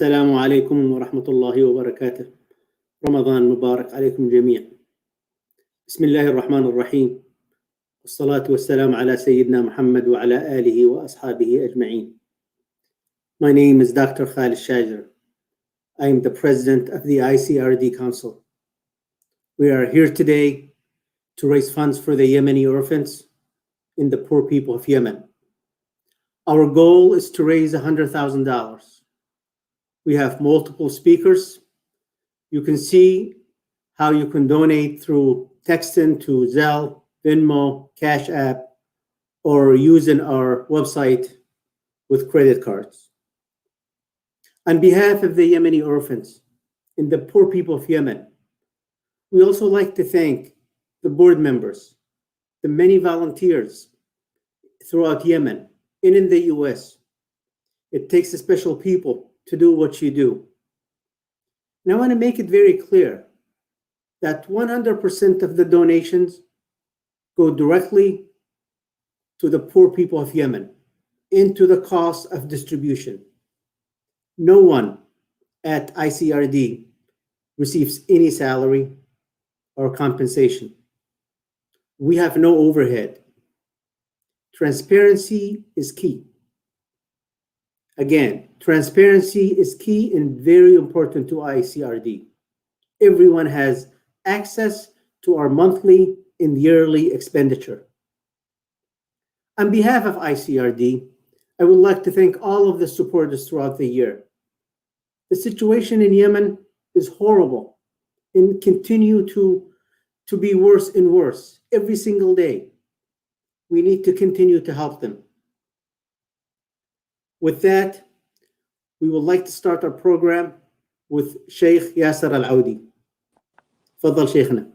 السلام عليكم ورحمة الله وبركاته. رمضان مبارك عليكم جميعا. بسم الله الرحمن الرحيم، والصلاة والسلام على سيدنا محمد وعلى آله وأصحابه أجمعين. My name is Dr. Khalid Shajer. I am the president of the ICRD Council. We are here today to raise funds for the Yemeni orphans and the poor people of Yemen. Our goal is to raise $100,000. We have multiple speakers. You can see how you can donate through texting to Zelle, Venmo, Cash App, or using our website with credit cards. On behalf of the Yemeni orphans and the poor people of Yemen, we also like to thank the board members, the many volunteers throughout Yemen and in the US. It takes a special people to do what you do. And I want to make it very clear that 100% of the donations go directly to the poor people of Yemen, into the cost of distribution. No one at ICRD receives any salary or compensation. We have no overhead. Transparency is key. Again, transparency is key and very important to ICRD. Everyone has access to our monthly and yearly expenditure. On behalf of ICRD, I would like to thank all of the supporters throughout the year. The situation in Yemen is horrible and continue to be worse and worse every single day. We need to continue to help them. With that, we would like to start our program with Sheikh Yasser Al-Audi. تفضل شيخنا.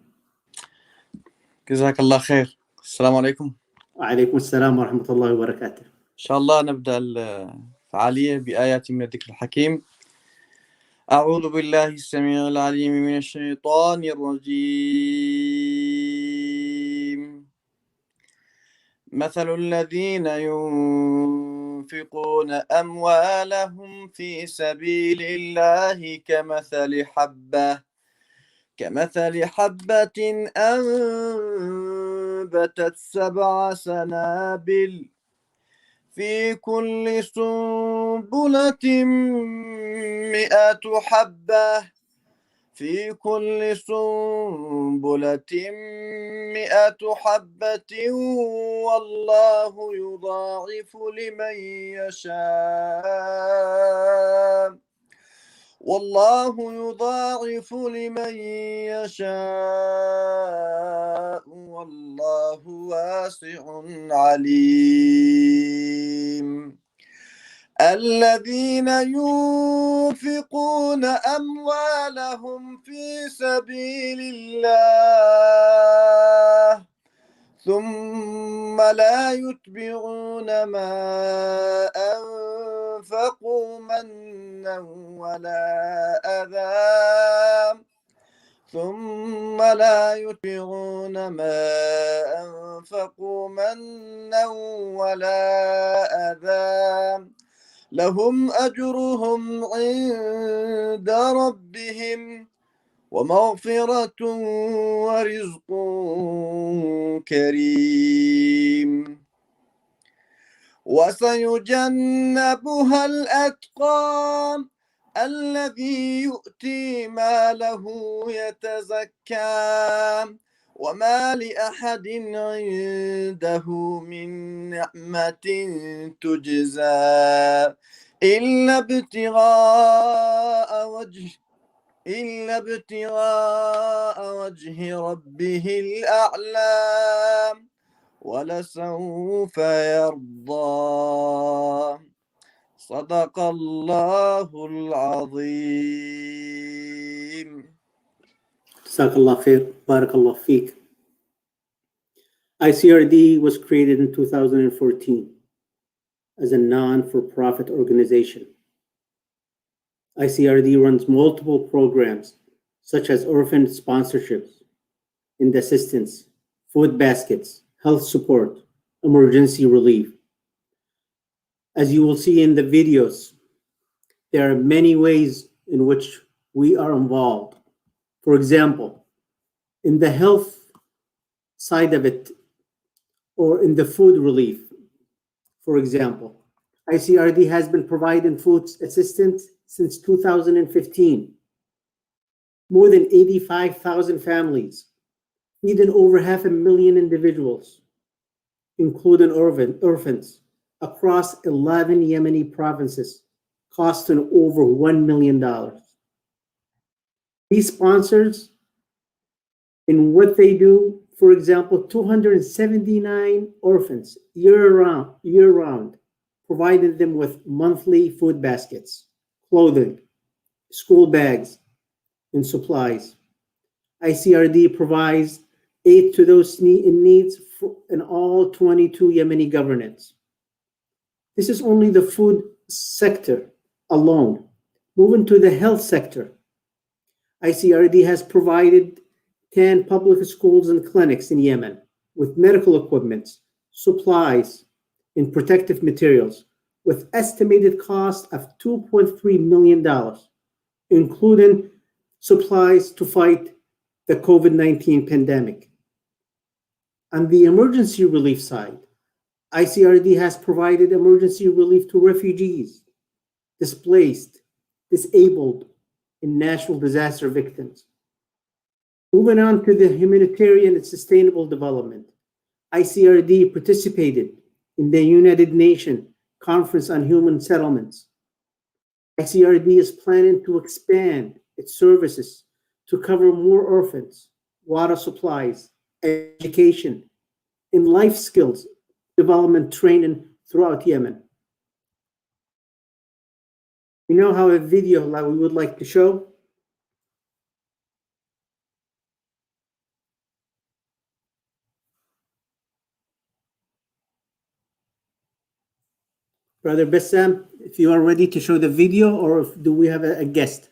جزاك الله خير. السلام عليكم. وعليكم السلام ورحمة الله وبركاته. إن شاء الله نبدأ الفعالية بآيات من الذكر الحكيم. أعوذ بالله السميع العليم من الشيطان الرجيم. مثل الذين ينفقون أموالهم في سبيل الله كمثل حبة أنبتت 7 سنابل في كل سنبلة 100 حبة والله يضاعف لمن يشاء والله واسع عليم. الذين ينفقون أموالهم في سبيل الله ثم لا يتبعون ما أنفقوا منا ولا أذى لهم أجرهم عند ربهم ومغفرة ورزق كريم. وسيجنبها الأتقى الذي يؤتي ماله يتزكى وما لأحد عنده من نعمة تجزى إلا ابتغاء وجه ربه الأعلى ولسوف يرضى. صدق الله العظيم. جزاك الله خير. بارك الله فيك. ICRD was created in 2014 as a non-for-profit organization. ICRD runs multiple programs such as orphan sponsorships and assistance, food baskets, health support, emergency relief. As you will see in the videos, There are many ways in which we are involved. For example, in the health side of it, or in the food relief, for example, ICRD has been providing food assistance since 2015. More than 85,000 families, feeding over 500,000 individuals, including orphans, across 11 Yemeni provinces, costing over $1 million. These sponsors, in what they do, for example, 279 orphans year-round, provided them with monthly food baskets, clothing, school bags, and supplies. ICRD provides aid to those in needs in all 22 Yemeni governorates. This is only the food sector alone. Moving to the health sector, ICRD has provided 10 public schools and clinics in Yemen with medical equipment, supplies, and protective materials with estimated cost of $2.3 million, including supplies to fight the COVID-19 pandemic. On the emergency relief side, ICRD has provided emergency relief to refugees, displaced, disabled, and natural disaster victims. Moving on to the humanitarian and sustainable development, ICRD participated in the United Nations Conference on Human Settlements. ICRD is planning to expand its services to cover more orphans, water supplies, education, and life skills development training throughout Yemen. We now have a video that we would like to show. Brother Bassam, if you are ready to show the video, or do we have a guest?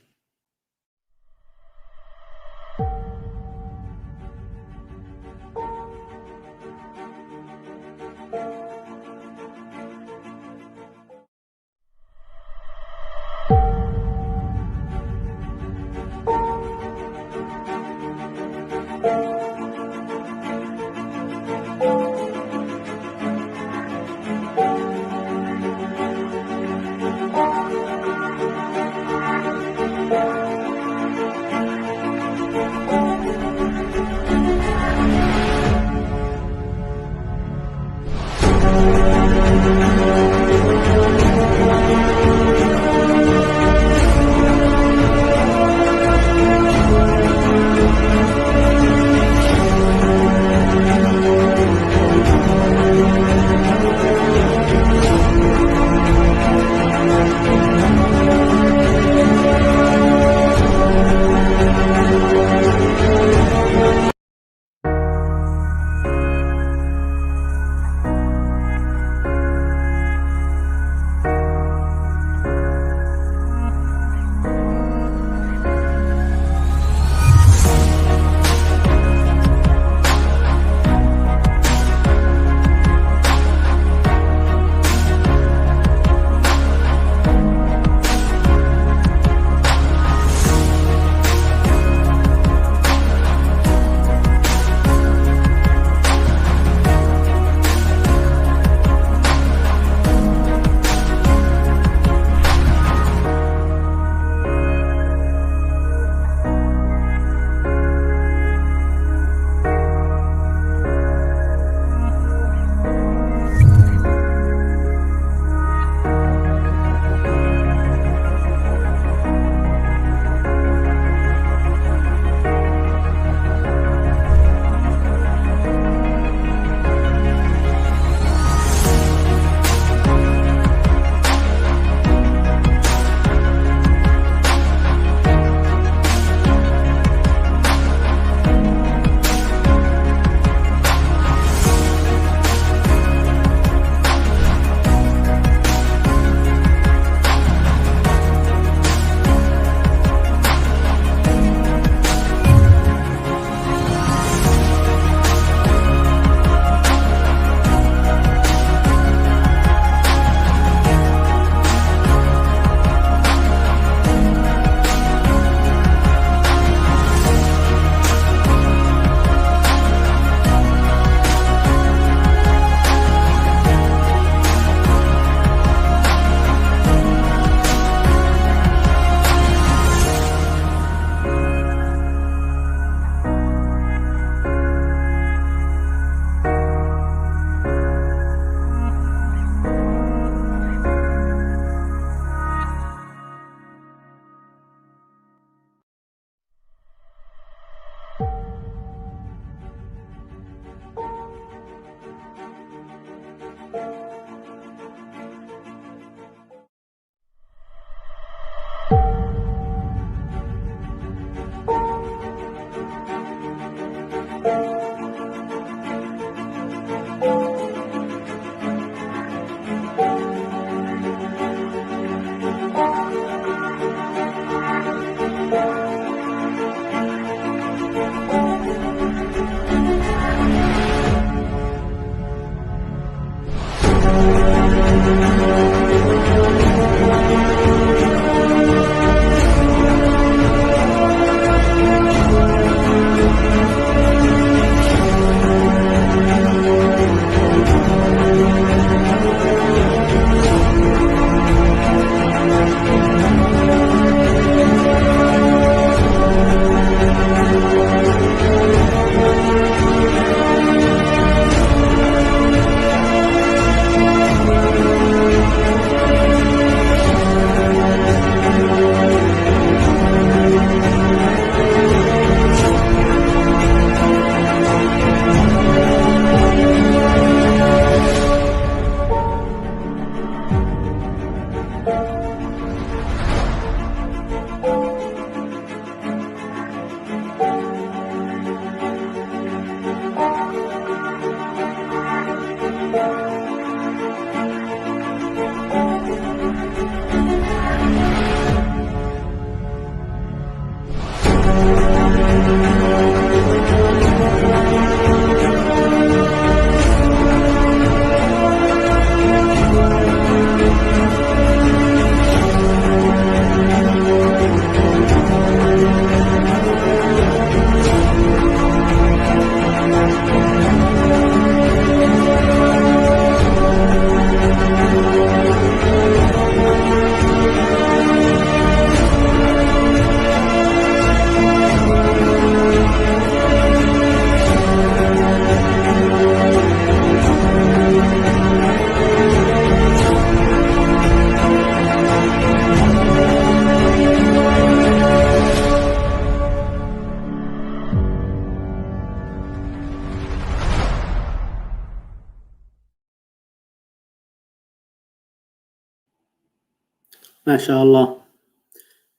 MashaAllah.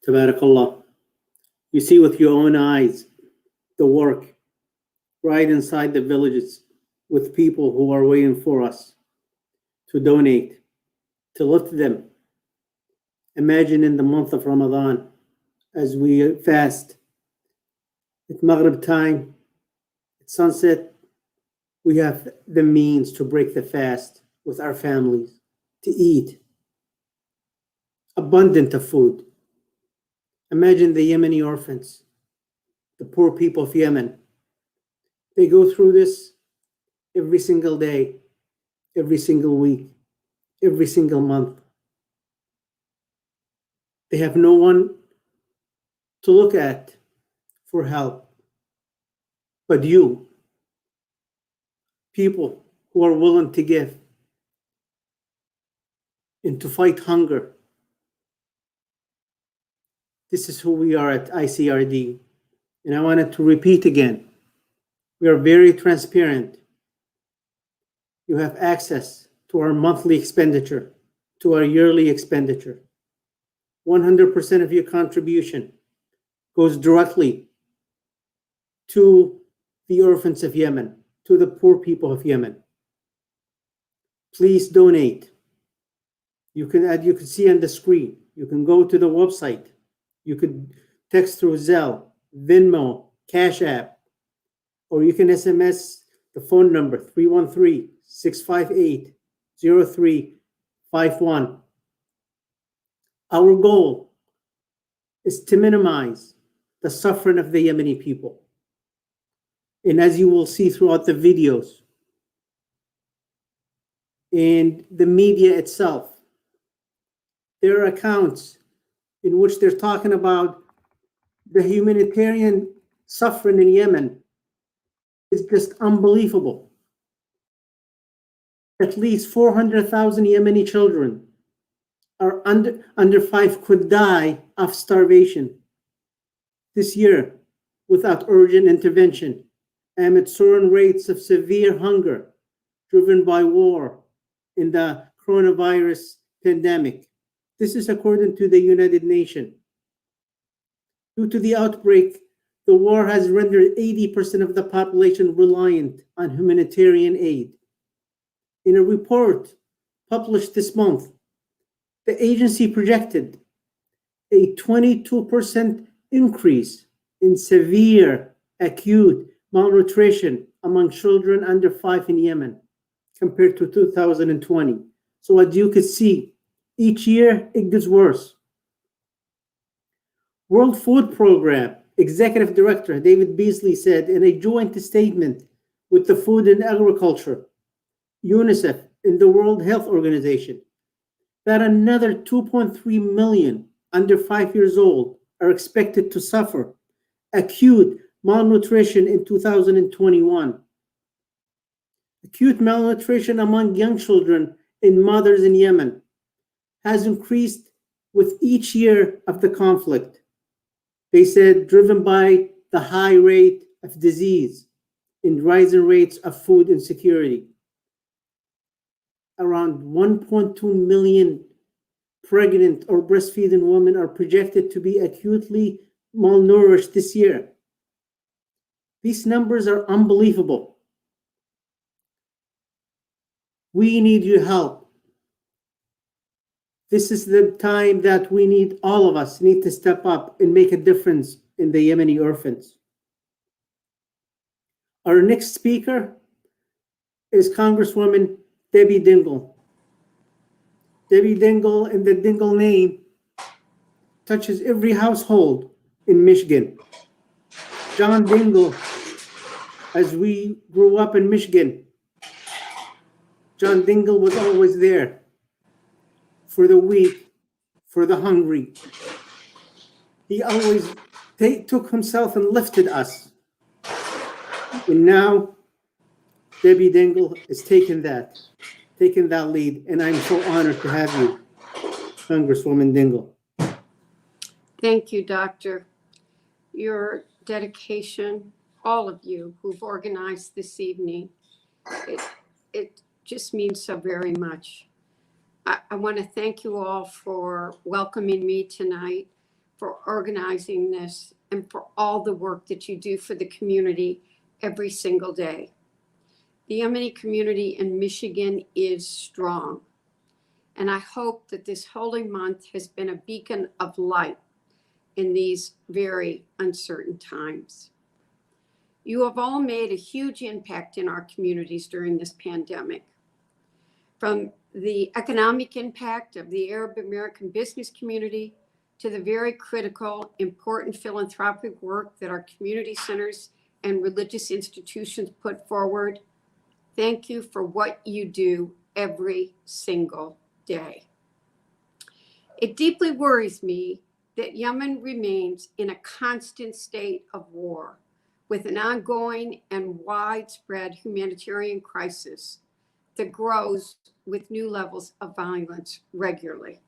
Tabarakallah. You see with your own eyes the work right inside the villages with people who are waiting for us to donate, to lift them. Imagine in the month of Ramadan, as we fast, at Maghrib time, at sunset, we have the means to break the fast with our families, to eat abundant of food. Imagine the Yemeni orphans, the poor people of Yemen. They go through this every single day, every single week, every single month. They have no one to look at for help but you, people who are willing to give and to fight hunger. This is who we are at ICRD. And I wanted to repeat again, we are very transparent. You have access to our monthly expenditure, to our yearly expenditure. 100% of your contribution goes directly to the orphans of Yemen, to the poor people of Yemen. Please donate. You can see on the screen. You can go to the website. You could text through Zelle, Venmo, Cash App, or you can SMS the phone number 313-658-0351. Our goal is to minimize the suffering of the Yemeni people. And as you will see throughout the videos and the media itself, there are accounts in which they're talking about the humanitarian suffering in Yemen is just unbelievable. At least 400,000 Yemeni children are under 5 could die of starvation this year without urgent intervention amid soaring rates of severe hunger driven by war in the coronavirus pandemic. This is according to the United Nations. Due to the outbreak, the war has rendered 80% of the population reliant on humanitarian aid. In a report published this month, the agency projected a 22% increase in severe acute malnutrition among children under 5 in Yemen compared to 2020. So as you could see, each year it gets worse. World Food Program Executive Director David Beasley said in a joint statement with the Food and Agriculture, UNICEF, and the World Health Organization that another 2.3 million under 5 years old are expected to suffer acute malnutrition in 2021. Acute malnutrition among young children and mothers in Yemen has increased with each year of the conflict. They said, driven by the high rate of disease and rising rates of food insecurity. Around 1.2 million pregnant or breastfeeding women are projected to be acutely malnourished this year. These numbers are unbelievable. We need your help. This is the time that we need, all of us need to step up and make a difference in the Yemeni orphans. Our next speaker is Congresswoman Debbie Dingell. Debbie Dingell, and the Dingell name touches every household in Michigan. John Dingell, as we grew up in Michigan, John Dingell was always there for the weak, for the hungry. He always took himself and lifted us. And now Debbie Dingell is taking that lead, and I'm so honored to have you, Congresswoman Dingell. Thank you, Doctor. Your dedication, all of you who've organized this evening, it just means so very much. I want to thank you all for welcoming me tonight, for organizing this, and for all the work that you do for the community every single day. The Yemeni community in Michigan is strong, and I hope that this holy month has been a beacon of light in these very uncertain times. You have all made a huge impact in our communities during this pandemic. From the economic impact of the Arab American business community to the very critical, important philanthropic work that our community centers and religious institutions put forward, thank you for what you do every single day. It deeply worries me that Yemen remains in a constant state of war, with an ongoing and widespread humanitarian crisis that grows with new levels of violence regularly.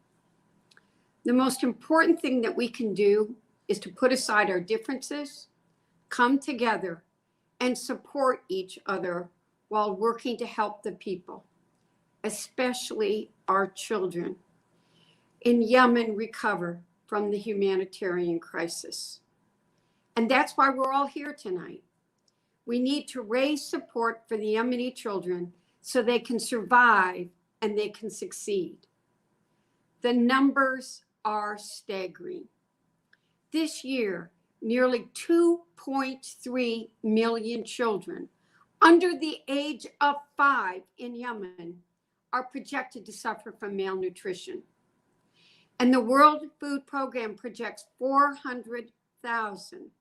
The most important thing that we can do is to put aside our differences, come together, and support each other while working to help the people, especially our children, in Yemen recover from the humanitarian crisis. And that's why we're all here tonight. We need to raise support for the Yemeni children so they can survive and they can succeed. The numbers are staggering. This year, nearly 2.3 million children under the age of 5 in Yemen are projected to suffer from malnutrition. And the World Food Program projects 400,000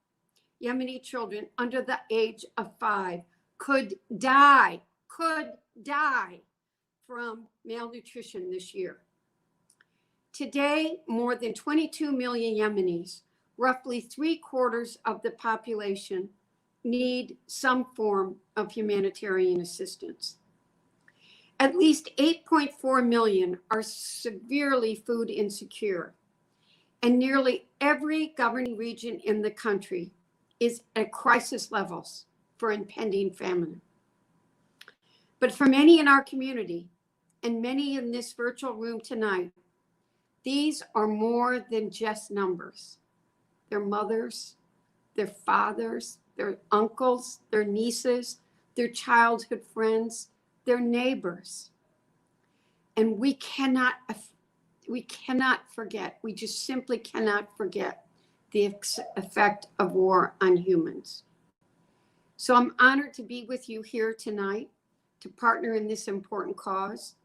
Yemeni children under the age of 5 could die from malnutrition this year. Today, more than 22 million Yemenis, roughly 3/4 of the population, need some form of humanitarian assistance. At least 8.4 million are severely food insecure, and nearly every governing region in the country is at crisis levels for impending famine. But for many in our community, and many in this virtual room tonight, these are more than just numbers. Their mothers, their fathers, their uncles, their nieces, their childhood friends, their neighbors. And we cannot forget, we just simply cannot forget the effect of war on humans. So I'm honored to be with you here tonight to partner in this important cause.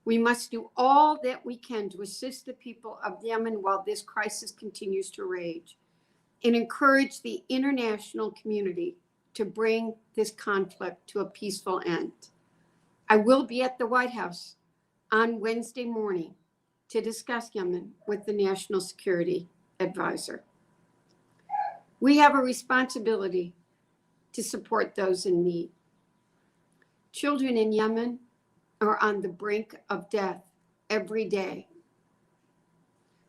We must do all that we can to assist the people of Yemen while this crisis continues to rage, and encourage the international community to bring this conflict to a peaceful end. I will be at the White House on Wednesday morning to discuss Yemen with the National Security Advisor. We have a responsibility to support those in need. Children in Yemen are on the brink of death every day.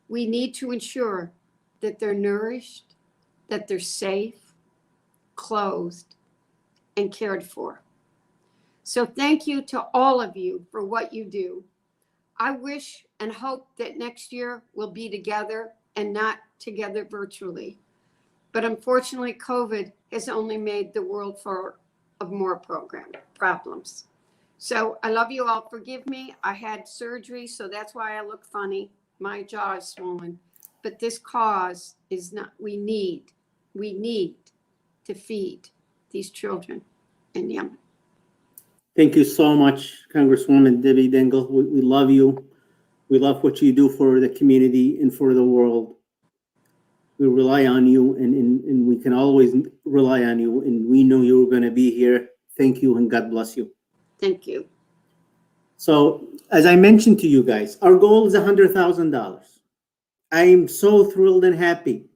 We need to ensure that they're nourished, that they're safe, clothed, and cared for. So thank you to all of you for what you do. I wish and hope that next year we'll be together and not together virtually. But unfortunately, COVID has only made the world full of more problems. So I love you all. Forgive me. I had surgery, so that's why I look funny. My jaw is swollen. But this cause is not, we need to feed these children in Yemen. Thank you so much, Congresswoman Debbie Dingell. We love you. We love what you do for the community and for the world. We rely on you, and we can always rely on you, and we know you're going to be here. Thank you, and God bless you. Thank you. So, as I mentioned to you guys, our goal is $100,000. I am so thrilled and happy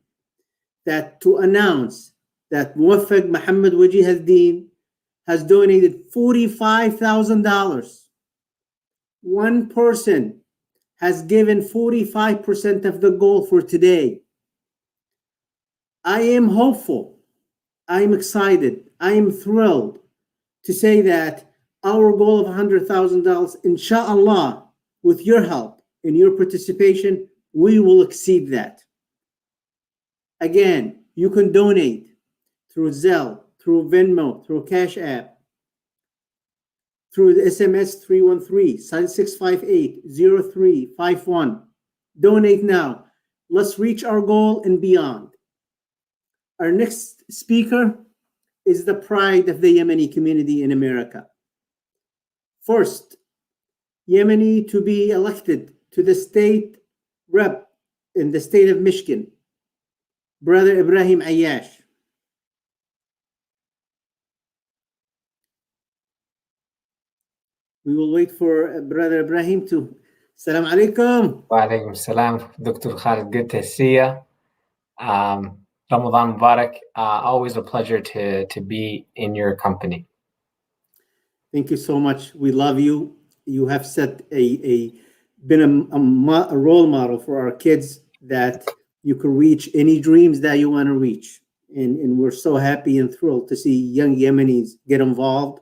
that to announce that Muwaffaq Muhammad Wajih has donated $45,000. One person has given 45% of the goal for today. I am hopeful. I am excited. I am thrilled to say that our goal of $100,000, inshallah, with your help and your participation, we will exceed that. Again, you can donate through Zelle, through Venmo, through Cash App, through the SMS 313-658-0351. Donate now. Let's reach our goal and beyond. Our next speaker is the pride of the Yemeni community in America. First Yemeni to be elected to the state rep in the state of Michigan, Brother Ibrahim Ayyash. We will wait for Brother Ibrahim to. Assalamu alaikum. Wa alaikum salam, Dr. Khalid. Good to see you. Ramadan Mubarak. Always a pleasure to be in your company. Thank you so much. We love you. You have set been a role model for our kids that you can reach any dreams that you want to reach. And we're so happy and thrilled to see young Yemenis get involved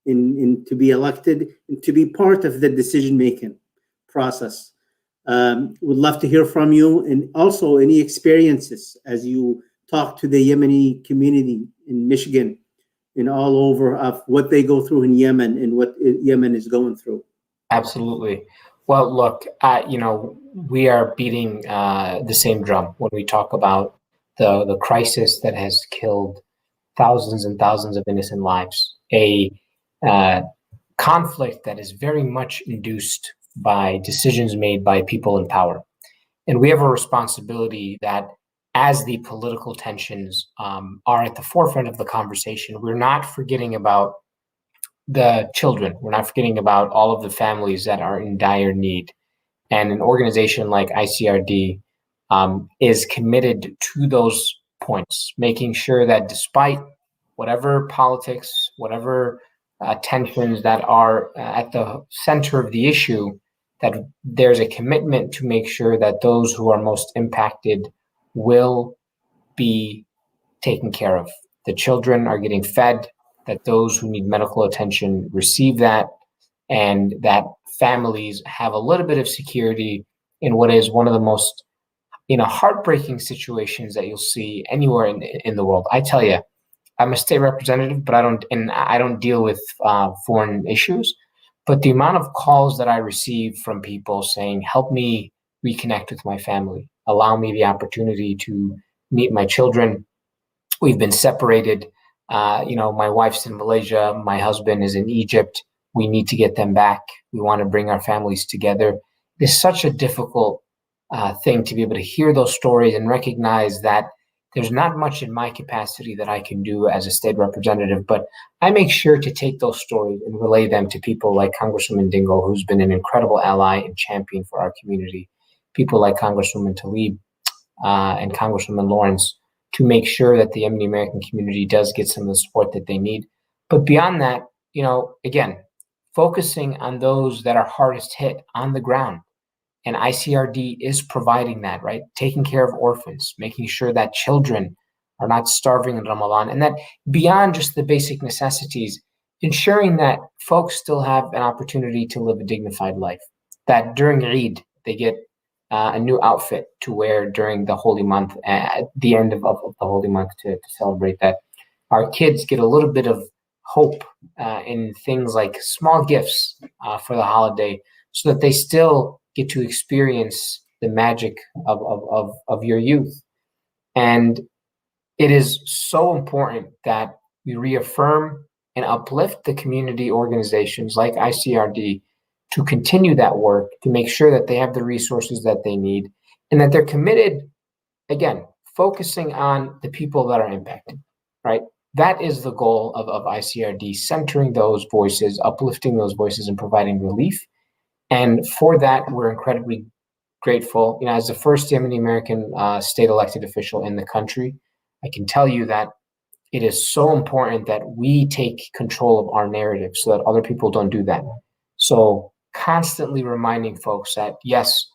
in to be elected and to be part of the decision-making process. Would love to hear from you, and also any experiences as you talk to the Yemeni community in Michigan and all over of what they go through in Yemen and what Yemen is going through. Absolutely. Well, look, we are beating the same drum when we talk about the crisis that has killed thousands and thousands of innocent lives, a conflict that is very much induced by decisions made by people in power. And we have a responsibility that as the political tensions are at the forefront of the conversation, we're not forgetting about the children. We're not forgetting about all of the families that are in dire need. And an organization like ICRD is committed to those points, making sure that despite whatever politics, whatever tensions that are at the center of the issue, that there's a commitment to make sure that those who are most impacted will be taken care of. The children are getting fed, that those who need medical attention receive that, and that families have a little bit of security in what is one of the most heartbreaking situations that you'll see anywhere in the world. I tell you, I'm a state representative, but I don't deal with foreign issues. But the amount of calls that I receive from people saying, help me reconnect with my family, allow me the opportunity to meet my children. We've been separated. My wife's in Malaysia. My husband is in Egypt. We need to get them back. We want to bring our families together. It's such a difficult thing to be able to hear those stories and recognize that there's not much in my capacity that I can do as a state representative, but I make sure to take those stories and relay them to people like Congresswoman Dingell, who's been an incredible ally and champion for our community, people like Congresswoman Tlaib and Congresswoman Lawrence, to make sure that the Yemeni American community does get some of the support that they need. But beyond that, again, focusing on those that are hardest hit on the ground. And ICRD is providing that, right? Taking care of orphans, making sure that children are not starving in Ramadan, and that beyond just the basic necessities, ensuring that folks still have an opportunity to live a dignified life, that during Eid, they get a new outfit to wear during the holy month, at the end of the holy month to celebrate that. Our kids get a little bit of hope in things like small gifts for the holiday, so that they still get to experience the magic of your youth. And it is so important that we reaffirm and uplift the community organizations like ICRD to continue that work, to make sure that they have the resources that they need, and that they're committed, again, focusing on the people that are impacted, right? That is the goal of ICRD, centering those voices, uplifting those voices, and providing relief. And for that, we're incredibly grateful. As the first Yemeni American state elected official in the country, I can tell you that it is so important that we take control of our narrative so that other people don't do that. So constantly reminding folks that, yes,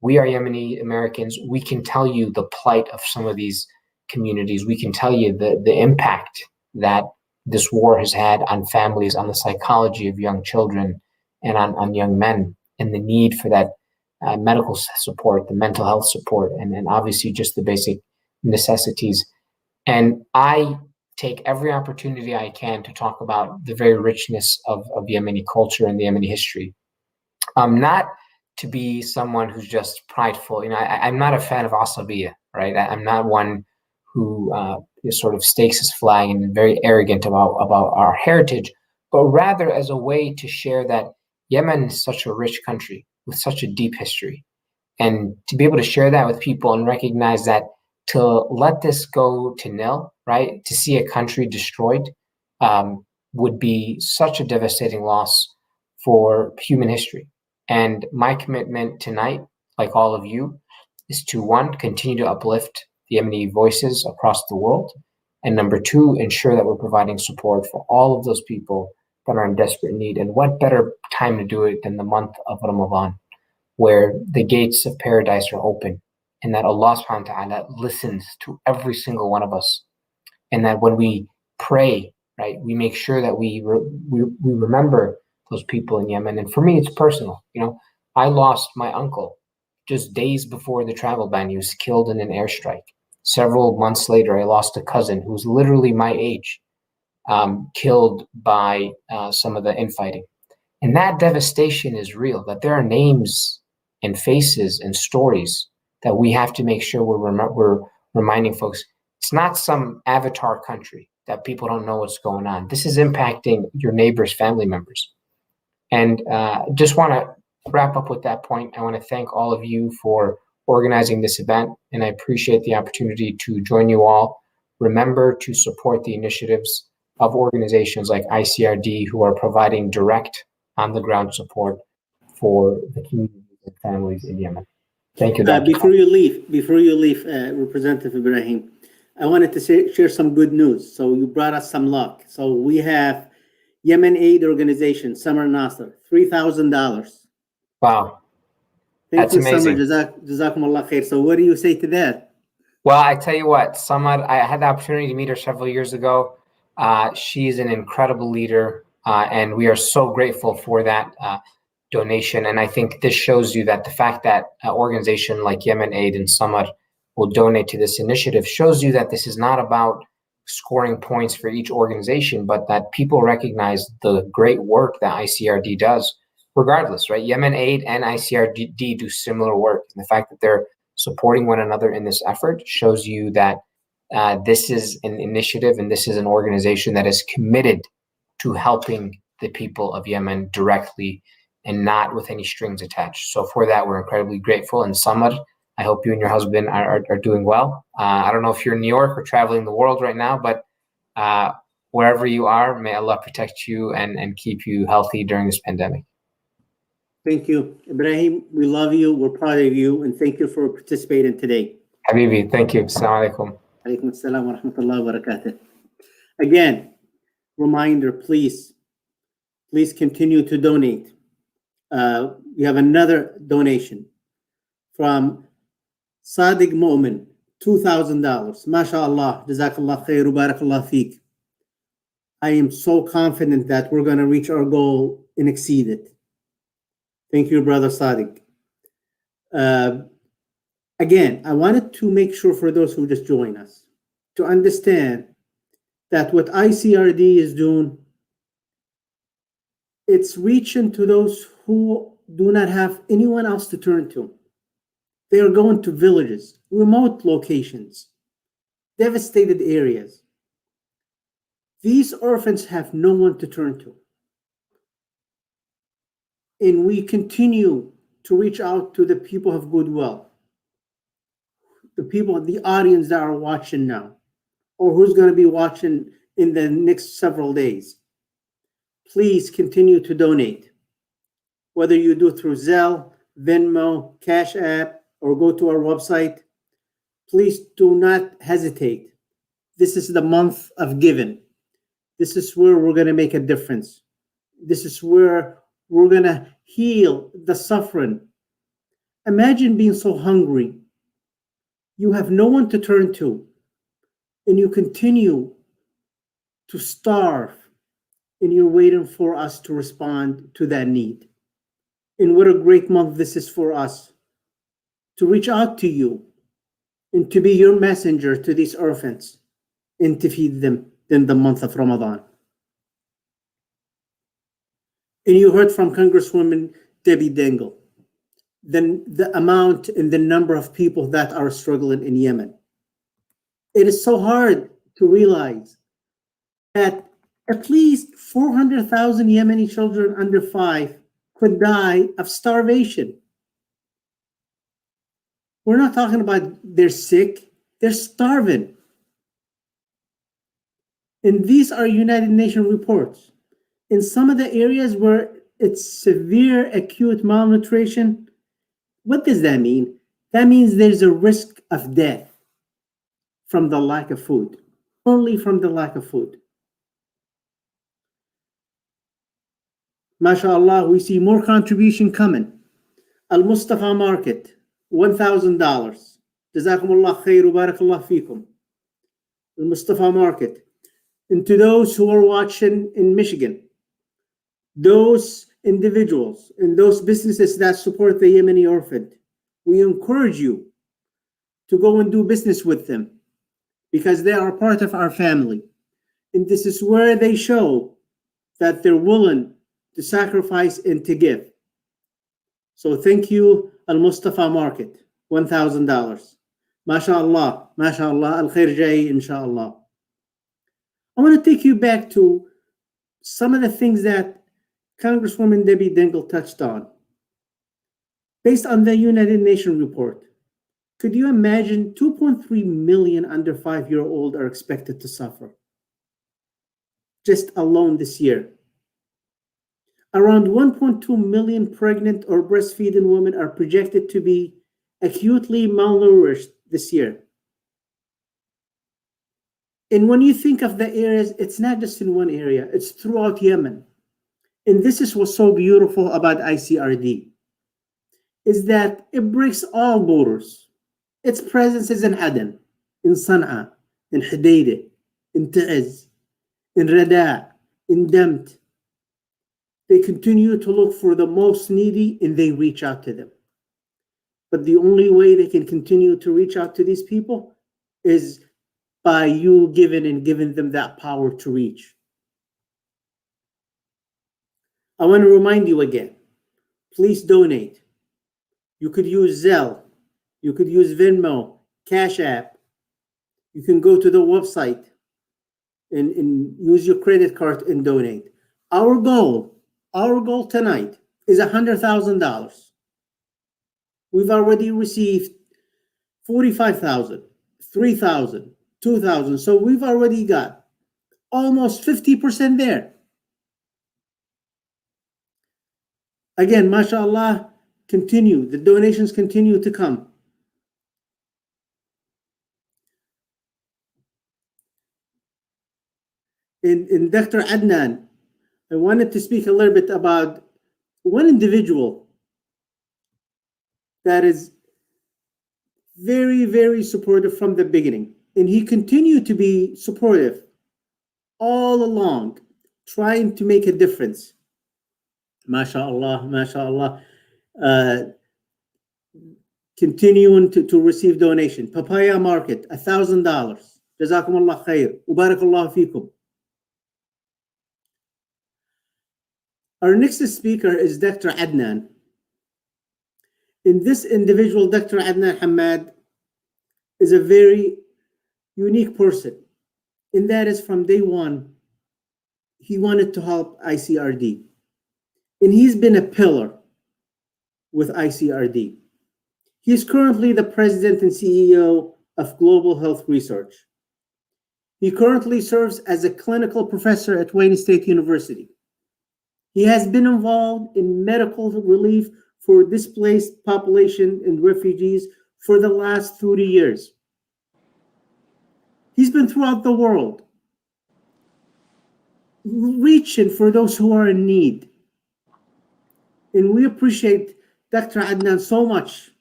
we are Yemeni Americans. We can tell you the plight of some of these communities. We can tell you the impact that this war has had on families, on the psychology of young children, and on young men. and the need for that medical support, the mental health support, and obviously just the basic necessities. And I take every opportunity I can to talk about the very richness of Yemeni culture and the Yemeni history. Not to be someone who's just prideful. I'm not a fan of asabiya, right? I'm not one who sort of stakes his flag and very arrogant about our heritage, but rather as a way to share that Yemen is such a rich country with such a deep history. And to be able to share that with people and recognize that to let this go to nil, right? To see a country destroyed would be such a devastating loss for human history. And my commitment tonight, like all of you, is to, one, continue to uplift the Yemeni voices across the world. And number two, ensure that we're providing support for all of those people that are in desperate need. And what better time to do it than the month of Ramadan, where the gates of paradise are open, and that Allah subhanahu wa ta'ala listens to every single one of us. And that when we pray, right, we make sure that we remember those people in Yemen. And for me, it's personal. I lost my uncle just days before the travel ban. He was killed in an airstrike. Several months later, I lost a cousin who's literally my age, killed by some of the infighting. And that devastation is real, that there are names and faces and stories that we have to make sure we're reminding folks. It's not some avatar country that people don't know what's going on. This is impacting your neighbors, family members. And just want to wrap up with that point. I want to thank all of you for organizing this event, and I appreciate the opportunity to join you all. Remember to support the initiatives of organizations like ICRD, who are providing direct on-the-ground support for the communities and families in Yemen. Thank you, Dr. Before you leave, Representative Ibrahim, I wanted to share some good news. So you brought us some luck. So we have Yemen Aid Organization, Samar Nasser, $3,000. Wow. Thank That's you, amazing. Samar. Jazakumullah khair. So what do you say to that? Well, I tell you what, Samar, I had the opportunity to meet her several years ago. She's an incredible leader, and we are so grateful for that donation. And I think this shows you that the fact that an organization like Yemen Aid and Samar will donate to this initiative shows you that this is not about scoring points for each organization, but that people recognize the great work that ICRD does, regardless, right? Yemen Aid and ICRD do similar work. And the fact that they're supporting one another in this effort shows you that this is an initiative and this is an organization that is committed to helping the people of Yemen directly and not with any strings attached. So for that, we're incredibly grateful. And Samar, I hope you and your husband are doing well. I don't know if you're in New York or traveling the world right now, but wherever you are, may Allah protect you and keep you healthy during this pandemic. Thank you. Ibrahim, we love you. We're proud of you. And thank you for participating today. Habibi, thank you. Assalamu alaikum. Alaikum assalam wa rahmatullahi wa barakatuh. Again, reminder, please continue to donate. We have another donation from Sadiq Mu'min, $2,000. MashaAllah, Jazakallah khair, barakallah feek. I am so confident that we're going to reach our goal and exceed it. Thank you, Brother Sadiq. Again, I wanted to make sure for those who just joined us to understand that what ICRD is doing, it's reaching to those who do not have anyone else to turn to. They are going to villages, remote locations, devastated areas. These orphans have no one to turn to. And we continue to reach out to the people of goodwill, the audience that are watching now, or who's going to be watching in the next several days. Please continue to donate, whether you do through Zelle, Venmo, Cash App, or go to our website. Please do not hesitate. This is the month of giving. This is where we're going to make a difference. This is where we're going to heal the suffering. Imagine being so hungry. You have no one to turn to, and you continue to starve, and you're waiting for us to respond to that need. And what a great month this is for us to reach out to you and to be your messenger to these orphans and to feed them in the month of Ramadan. And you heard from Congresswoman Debbie Dingell, the amount and the number of people that are struggling in Yemen. It is so hard to realize that at least 400,000 Yemeni children under 5 could die of starvation. We're not talking about they're sick, they're starving. And these are United Nations reports. In some of the areas where it's severe acute malnutrition, what does that mean? That means there's a risk of death from the lack of food, only from the lack of food. MashaAllah, we see more contribution coming. Al-Mustafa Market, $1,000. Jazakumullah khair, barakallah fikum. Al-Mustafa Market. And to those who are watching in Michigan, those individuals and those businesses that support the Yemeni orphan, we encourage you to go and do business with them because they are part of our family. And this is where they show that they're willing to sacrifice and to give. So thank you, Al-Mustafa Market, $1,000. MashaAllah, MashaAllah, Al-Khair Jai, inshaAllah. I want to take you back to some of the things that Congresswoman Debbie Dingell touched on. Based on the United Nations report, could you imagine 2.3 million under 5-year-old are expected to suffer just alone this year? Around 1.2 million pregnant or breastfeeding women are projected to be acutely malnourished this year. And when you think of the areas, it's not just in one area, it's throughout Yemen. And this is what's so beautiful about ICRD, is that it breaks all borders. Its presence is in Aden, in Sana'a, in Hudaydah, in Ta'ez, in Rada, in Damt. They continue to look for the most needy and they reach out to them. But the only way they can continue to reach out to these people is by you giving them that power to reach. I want to remind you again, please donate. You could use Zelle, you could use Venmo, Cash App. You can go to the website and use your credit card and donate. Our goal tonight is $100,000. We've already received 45,000, 3,000, 2,000. So we've already got almost 50% there. Again, mashallah, continue. The donations continue to come. In Dr. Adnan, I wanted to speak a little bit about one individual that is very, very supportive from the beginning. And he continued to be supportive all along, trying to make a difference. MashaAllah, MashaAllah. Continuing to receive donation. Papaya Market, $1,000. Jazakumullah khair. Ubarakallah fikum. Our next speaker is Dr. Adnan. And this individual, Dr. Adnan Hamad, is a very unique person. And that is from day one, he wanted to help ICRD. And he's been a pillar with ICRD. He is currently the president and CEO of Global Health Research. He currently serves as a clinical professor at Wayne State University. He has been involved in medical relief for displaced population and refugees for the last 30 years. He's been throughout the world, reaching for those who are in need. And we appreciate Dr. Adnan so much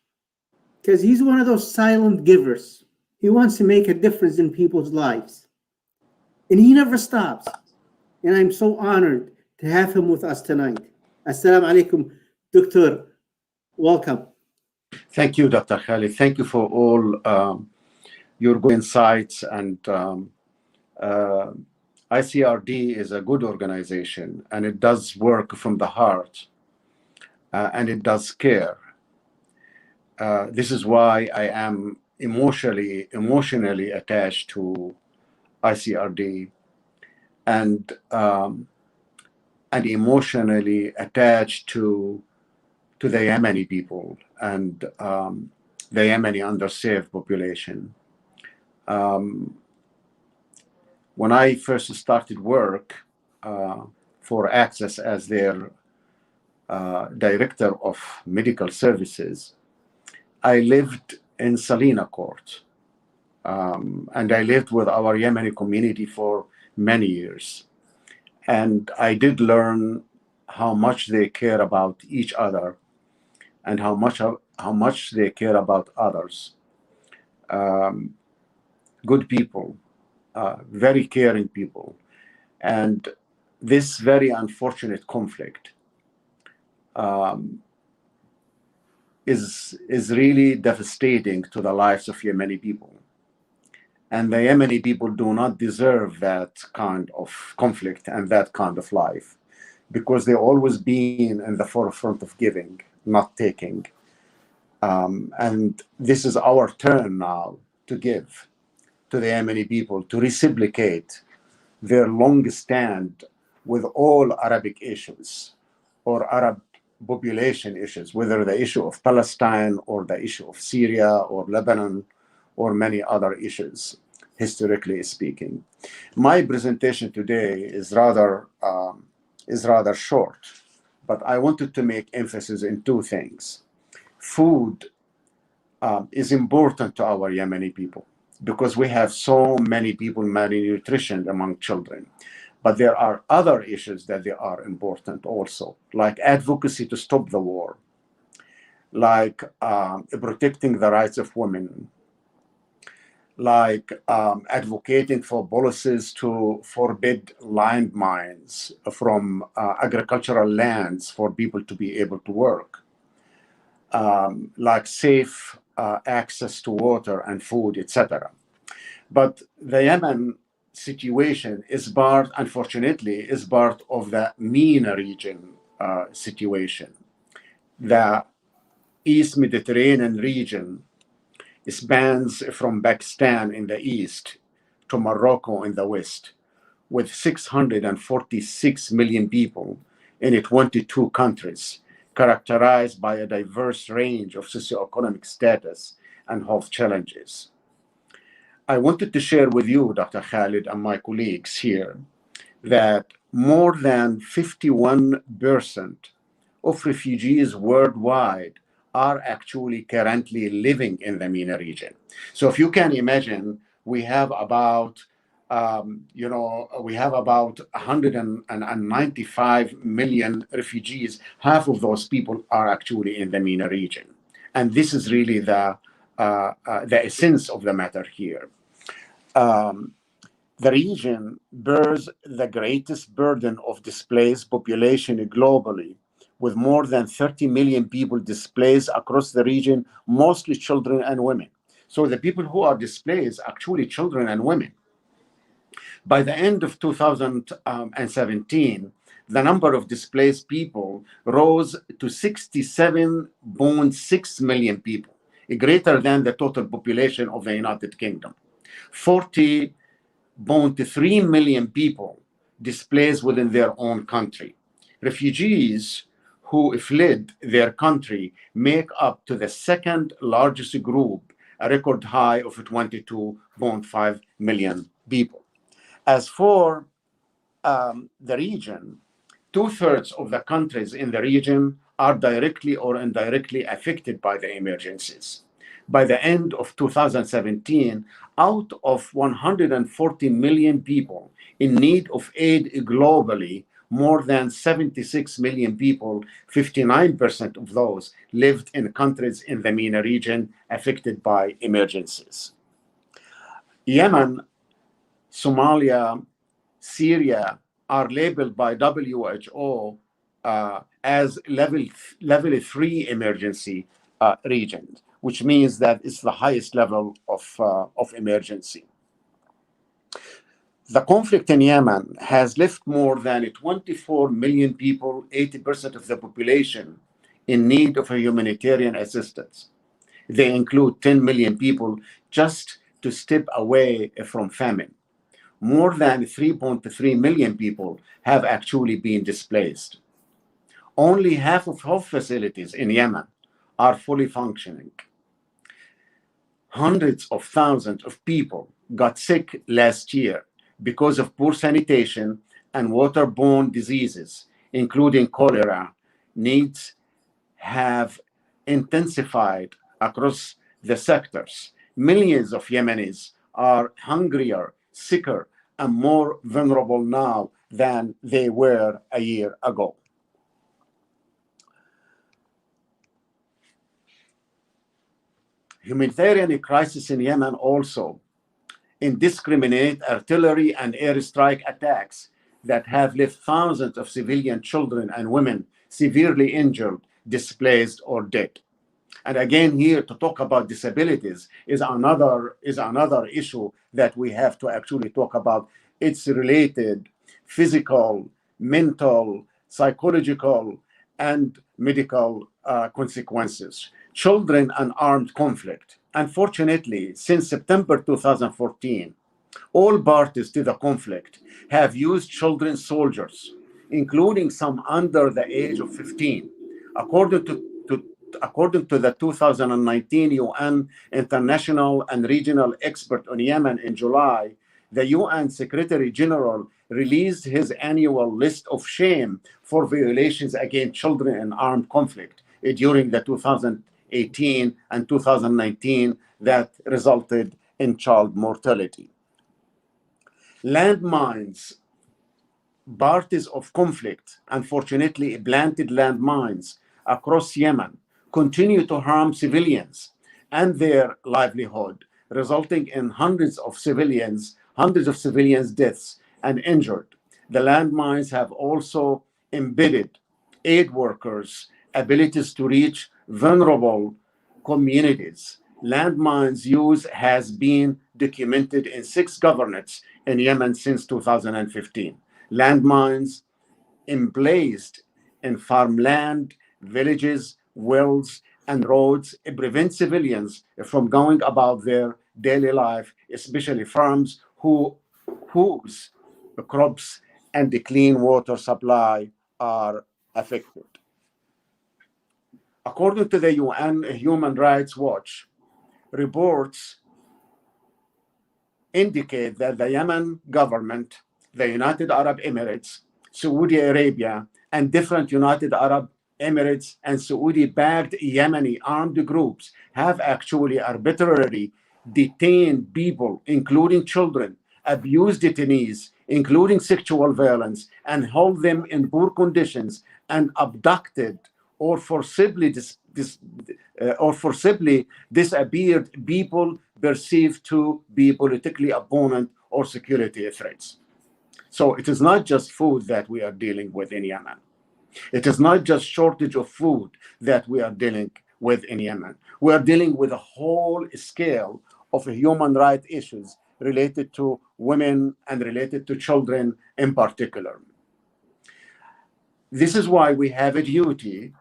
because he's one of those silent givers. He wants to make a difference in people's lives. And he never stops. And I'm so honored to have him with us tonight. Assalamu alaikum, Doctor, welcome. Thank you, Dr. Khalid. Thank you for all your good insights. And ICRD is a good organization, and it does work from the heart, and it does care. This is why I am emotionally attached to ICRD, and emotionally attached to the Yemeni people and the Yemeni underserved population. When I first started work for Access as their director of medical services, I lived in Salina Court, and I lived with our Yemeni community for many years. And I did learn how much they care about each other and how much they care about others. Good people, very caring people. And this very unfortunate conflict is really devastating to the lives of Yemeni people. And the Yemeni people do not deserve that kind of conflict and that kind of life, because they've always been in the forefront of giving, not taking. And this is our turn now to give to the Yemeni people, to reciprocate their long stand with all Arabic issues or Arab population issues, whether the issue of Palestine or the issue of Syria or Lebanon or many other issues, historically speaking. My presentation today is rather short, but I wanted to make emphasis in two things. Food is important to our Yemeni people because we have so many people malnutrition among children. But there are other issues that they are important also, like advocacy to stop the war, like protecting the rights of women, like advocating for policies to forbid landmines from agricultural lands for people to be able to work, like safe access to water and food, etc. But the Yemen situation is part, unfortunately, is part of the MENA region situation. The East Mediterranean region spans from Pakistan in the east to Morocco in the west, with 646 million people in 22 countries, characterized by a diverse range of socioeconomic status and health challenges. I wanted to share with you, Dr. Khalid, and my colleagues here, that more than 51% of refugees worldwide are actually currently living in the MENA region. So if you can imagine, we have about 195 million refugees. Half of those people are actually in the MENA region. And this is really the essence of the matter here. The region bears the greatest burden of displaced population globally, with more than 30 million people displaced across the region, mostly children and women. So the people who are displaced are actually children and women. By the end of 2017, the number of displaced people rose to 67.6 million people, greater than the total population of the United Kingdom. 40.3 million people displaced within their own country. Refugees who fled their country make up to the second largest group, a record high of 22.5 million people. As for the region, 2/3 of the countries in the region are directly or indirectly affected by the emergencies. By the end of 2017, out of 140 million people in need of aid globally, more than 76 million people, 59% of those, lived in countries in the MENA region affected by emergencies. Yemen, Somalia, Syria are labeled by WHO as level 3 emergency region, which means that it's the highest level of emergency. The conflict in Yemen has left more than 24 million people, 80% of the population, in need of a humanitarian assistance. They include 10 million people just to step away from famine. More than 3.3 million people have actually been displaced. Only half of health facilities in Yemen are fully functioning. Hundreds of thousands of people got sick last year because of poor sanitation and waterborne diseases, including cholera. Needs have intensified across the sectors. Millions of Yemenis are hungrier, sicker, and more vulnerable now than they were a year ago. Humanitarian crisis in Yemen also indiscriminate artillery and airstrike attacks that have left thousands of civilian children and women severely injured, displaced, or dead. And again, here to talk about disabilities is another issue that we have to actually talk about. It's related physical, mental, psychological, and medical consequences. Children and armed conflict. Unfortunately, since September 2014, all parties to the conflict have used children soldiers, including some under the age of 15. According to the 2019 UN International and Regional Expert on Yemen in July, the UN Secretary General released his annual list of shame for violations against children in armed conflict during the 2018 and 2019 that resulted in child mortality. Landmines, parties of conflict, unfortunately planted landmines across Yemen, continue to harm civilians and their livelihood, resulting in hundreds of civilians deaths and injured. The landmines have also embedded aid workers' abilities to reach vulnerable communities. Landmines use has been documented in 6 governorates in Yemen since 2015. Landmines emplaced in farmland, villages, wells, and roads prevent civilians from going about their daily life, especially farms whose crops and the clean water supply are affected. According to the UN Human Rights Watch, reports indicate that the Yemen government, the United Arab Emirates, Saudi Arabia, and different United Arab Emirates and Saudi-backed Yemeni armed groups have actually arbitrarily detained people, including children, abused detainees, including sexual violence, and held them in poor conditions, and abducted or forcibly disappeared people perceived to be politically opponent or security threats. So it is not just food that we are dealing with in Yemen. It is not just shortage of food that we are dealing with in Yemen. We are dealing with a whole scale of human rights issues related to women and related to children in particular. This is why we have a duty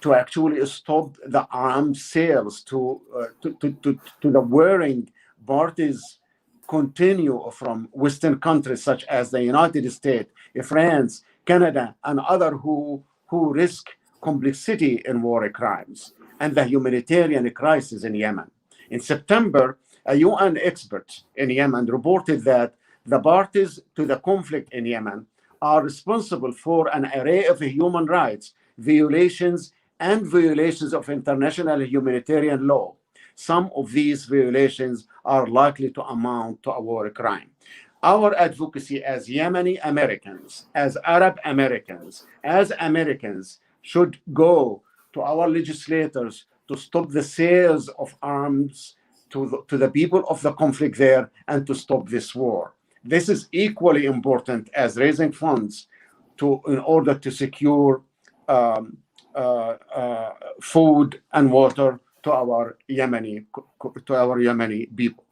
to actually stop the arms sales to the warring parties continue from Western countries such as the United States, France, Canada, and others who risk complicity in war crimes and the humanitarian crisis in Yemen. In September, a UN expert in Yemen reported that the parties to the conflict in Yemen are responsible for an array of human rights violations and violations of international humanitarian law. Some of these violations are likely to amount to a war crime. Our advocacy as Yemeni Americans, as Arab Americans, as Americans should go to our legislators to stop the sales of arms to the people of the conflict there and to stop this war. This is equally important as raising funds in order to secure food and water to our Yemeni people.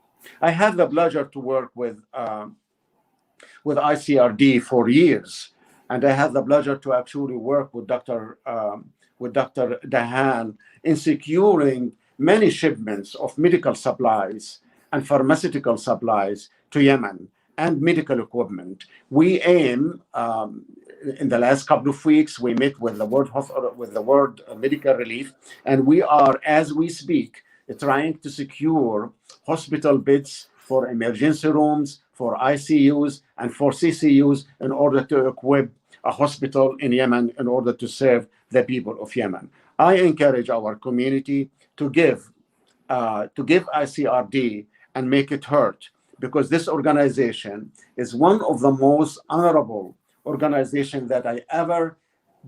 I had the pleasure to work with ICRD for years, and I had the pleasure to actually work with Dr. Dahan in securing many shipments of medical supplies and pharmaceutical supplies to Yemen and medical equipment. We aim, in the last couple of weeks, we met with the World Medical Relief, and we are, as we speak, trying to secure hospital beds for emergency rooms, for ICUs, and for CCUs in order to equip a hospital in Yemen in order to serve the people of Yemen. I encourage our community to give ICRD and make it hurt, because this organization is one of the most honorable organizations that I ever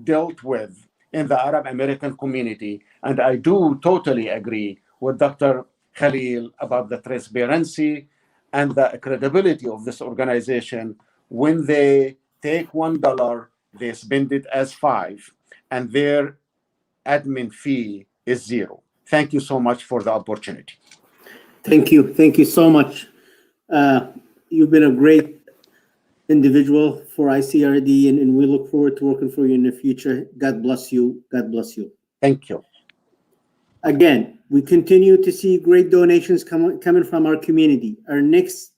dealt with in the Arab American community. And I do totally agree with Dr. Khalil about the transparency and the credibility of this organization. When they take $1, they spend it as $5, and their admin fee is $0. Thank you so much for the opportunity. Thank you. Thank you so much. You've been a great individual for ICRD, and we look forward to working for you in the future. God bless you. God bless you. Thank you. Again, we continue to see great donations coming from our community. Our next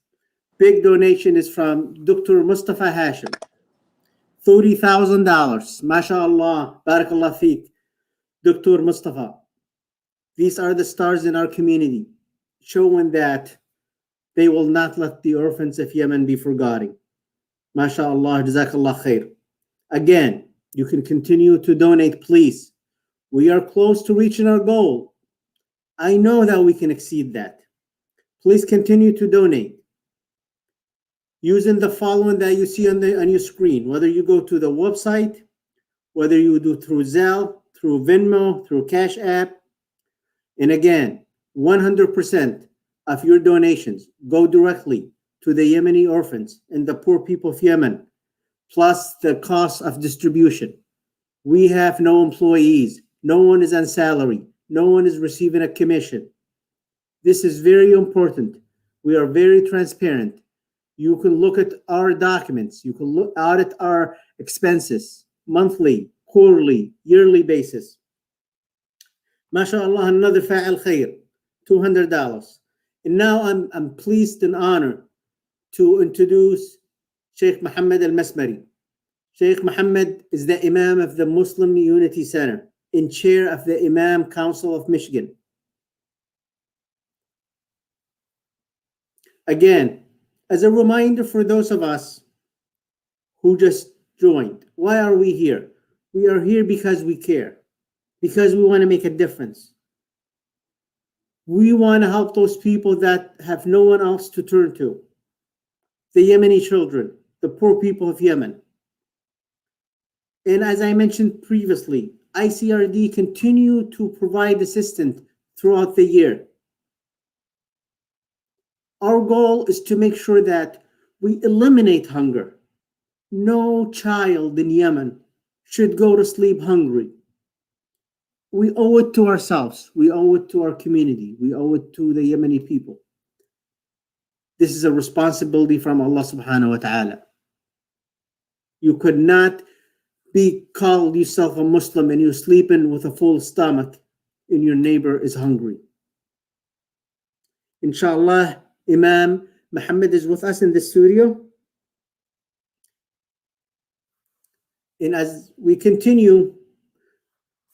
big donation is from Dr. Mustafa Hashim. $30,000. MashaAllah. Barakallah feek. Dr. Mustafa. These are the stars in our community, showing that they will not let the orphans of Yemen be forgotten. MashaAllah. Jazakallah khair. Again, you can continue to donate, please. We are close to reaching our goal. I know that we can exceed that. Please continue to donate using the following that you see on your screen, whether you go to the website, whether you do through Zelle, through Venmo, through Cash App. And again, 100% of your donations go directly to the Yemeni orphans and the poor people of Yemen, plus the cost of distribution. We have no employees. No one is on salary. No one is receiving a commission. This is very important. We are very transparent. You can look at our documents. You can audit our expenses monthly, quarterly, yearly basis. MashaAllah, another fa'al khair, $200. And now I'm pleased and honored to introduce Sheikh Muhammad al-Masmari. Sheikh Muhammad is the Imam of the Muslim Unity Center and chair of the Imam Council of Michigan. Again, as a reminder for those of us who just joined, why are we here? We are here because we care, because we want to make a difference. We want to help those people that have no one else to turn to. The Yemeni children, the poor people of Yemen. And as I mentioned previously, ICRD continue to provide assistance throughout the year. Our goal is to make sure that we eliminate hunger. No child in Yemen should go to sleep hungry. We owe it to ourselves. We owe it to our community. We owe it to the Yemeni people. This is a responsibility from Allah subhanahu wa ta'ala. You could not be called yourself a Muslim and you're sleeping with a full stomach and your neighbor is hungry. Inshallah, Imam Muhammad is with us in the studio. And as we continue,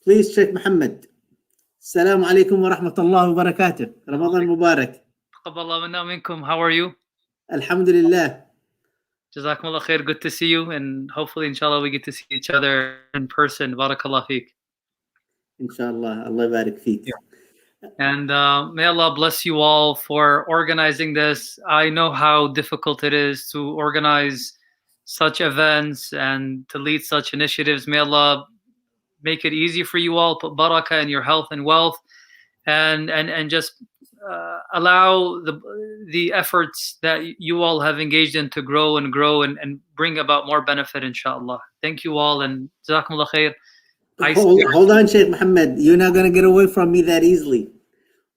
please, Sheikh Muhammad. Assalamu alaikum wa rahmatullahi wa barakatuh. Ramadan Mubarak. Taqabbalallahu minna minkum. How are you? Alhamdulillah. Jazakumullah khair. Good to see you, and hopefully, inshallah, we get to see each other in person. Barakallah feek. Inshallah. Allah barik feek. And may Allah bless you all for organizing this. I know how difficult it is to organize such events and to lead such initiatives. May Allah make it easy for you all, put barakah in your health and wealth, and just allow the efforts that you all have engaged in to grow and bring about more benefit, inshallah. Thank you all, and jazakumullah khair. Hold on, Sheikh Muhammad. You're not going to get away from me that easily.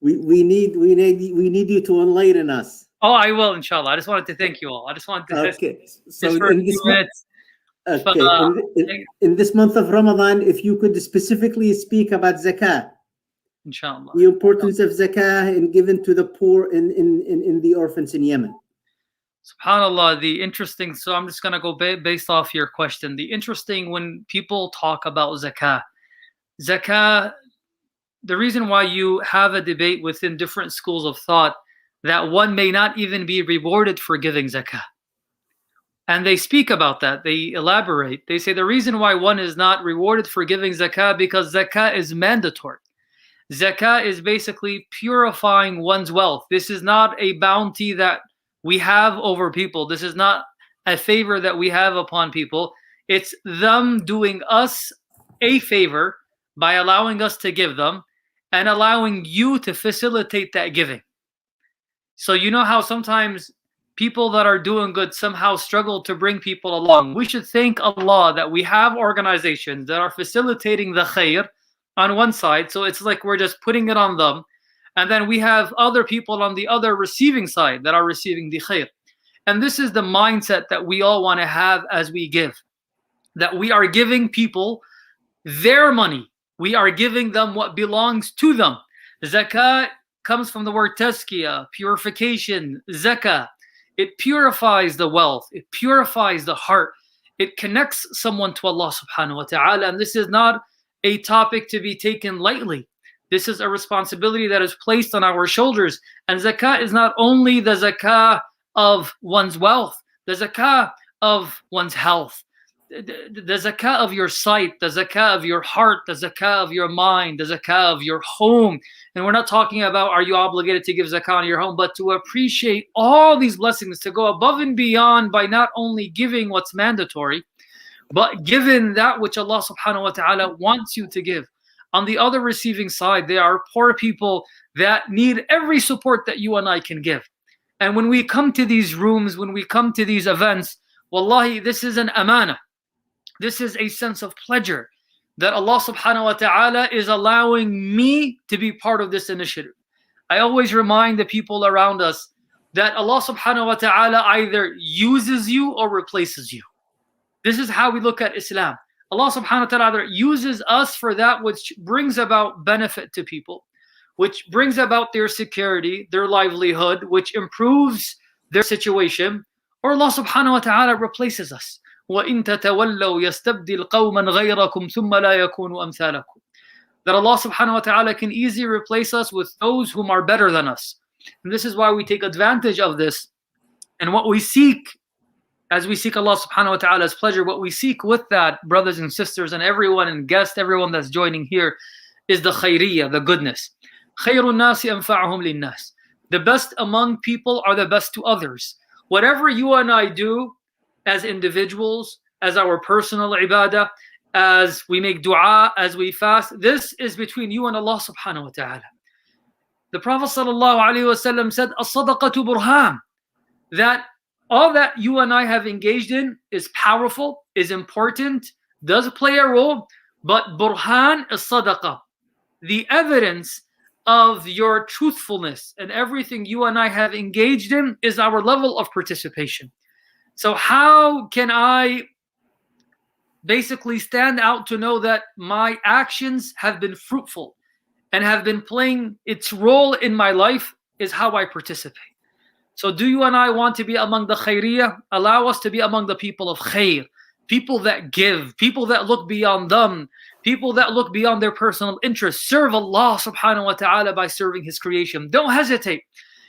We need you to enlighten us. Oh, I will, inshallah. I just wanted to thank you all. I just wanted to Okay. So just for a few minutes. In this month of Ramadan, if you could specifically speak about zakah, inshallah, the importance of zakah and given to the poor in the orphans in Yemen. SubhanAllah, the interesting, so I'm just going to go based off your question. The interesting, when people talk about zakah, the reason why you have a debate within different schools of thought that one may not even be rewarded for giving zakah. And they speak about that. They elaborate. They say the reason why one is not rewarded for giving zakah because zakah is mandatory. Zakah is basically purifying one's wealth. This is not a bounty that we have over people. This is not a favor that we have upon people. It's them doing us a favor by allowing us to give them and allowing you to facilitate that giving. So you know how sometimes people that are doing good somehow struggle to bring people along. We should thank Allah that we have organizations that are facilitating the khair on one side. So it's like we're just putting it on them. And then we have other people on the other receiving side that are receiving the khair. And this is the mindset that we all want to have as we give. That we are giving people their money. We are giving them what belongs to them. Zakah comes from the word tazkiyah, purification, zakah. It purifies the wealth. It purifies the heart. It connects someone to Allah subhanahu wa ta'ala. And this is not a topic to be taken lightly. This is a responsibility that is placed on our shoulders. And zakah is not only the zakah of one's wealth, the zakah of one's health, the zakah of your sight, the zakah of your heart, the zakah of your mind, the zakah of your home. And we're not talking about are you obligated to give zakah in your home, but to appreciate all these blessings, to go above and beyond by not only giving what's mandatory, but given that which Allah subhanahu wa ta'ala wants you to give. On the other receiving side, there are poor people that need every support that you and I can give. And when we come to these rooms, when we come to these events, wallahi, this is an amana. This is a sense of pleasure that Allah subhanahu wa ta'ala is allowing me to be part of this initiative. I always remind the people around us that Allah subhanahu wa ta'ala either uses you or replaces you. This is how we look at Islam. Allah subhanahu wa ta'ala either uses us for that which brings about benefit to people, which brings about their security, their livelihood, which improves their situation, or Allah subhanahu wa ta'ala replaces us. وَإِن تَتَوَلَّوْا يَسْتَبْدِلْ قَوْمًا غَيْرَكُمْ ثُمَّ لَا يَكُونُوا أَمْثَالَكُمْ. That Allah subhanahu wa ta'ala can easily replace us with those whom are better than us. And this is why we take advantage of this. And what we seek, as we seek Allah subhanahu wa ta'ala's pleasure, what we seek with that, brothers and sisters and everyone and guests, everyone that's joining here, is the khayriyah, the goodness. خَيْرُ النَّاسِ أَنْفَعُهُمْ لِلنَّاسِ. The best among people are the best to others. Whatever you and I do, as individuals, as our personal ibadah, as we make dua, as we fast, this is between you and Allah subhanahu wa ta'ala. The Prophet sallallahu alaihi wasallam said, as-sadaqatu burhan, that all that you and I have engaged in is powerful, is important, does play a role, but burhan is sadaqah. The evidence of your truthfulness and everything you and I have engaged in is our level of participation. So how can I basically stand out to know that my actions have been fruitful and have been playing its role in my life is how I participate. So do you and I want to be among the khayriyah? Allow us to be among the people of khayr, people that give, people that look beyond them, people that look beyond their personal interests. Serve Allah subhanahu wa ta'ala by serving His creation. Don't hesitate.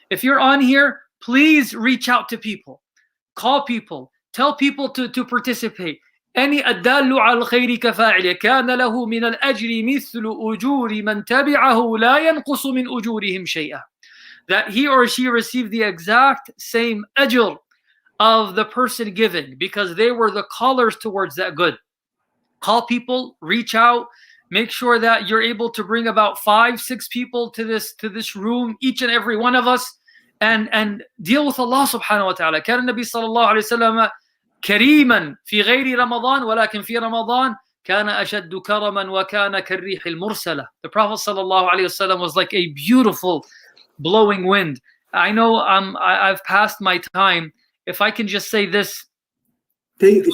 If you're on here, please reach out to people. Call people, tell people to participate. Any adallu al khayri kafa'ili kana lahu min al-ajri mithlu ujuri man tabi'ahu la yanqusu min ujurihim shay'a. That he or she received the exact same ajr of the person giving because they were the callers towards that good. Call people, reach out, make sure that you're able to bring about 5-6 people to this room, each and every one of us. And deal with Allah subhanahu wa ta'ala. كان النبي صلى الله عليه وسلم كريما في غير رمضان ولكن في رمضان كان أشد كرما وكان كالريح المرسلة. The Prophet sallallahu alaihi wasallam was like a beautiful blowing wind. I know I've passed my time. If I can just say this. Sheikh,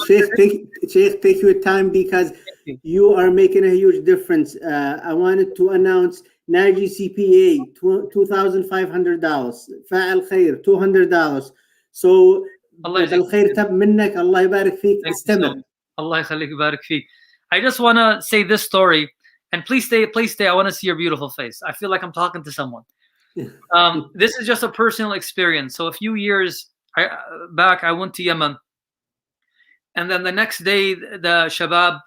take your time because you are making a huge difference. I wanted to announce Naji CPA $2,500. Fa'al Khair $200. So بالخير تب منك الله يبارك فيك استمر. الله يخليك يبارك فيك. I just want to say this story, and please stay. I want to see your beautiful face. I feel like I'm talking to someone. This is just a personal experience. So a few years back, I went to Yemen. And then the next day, the shabab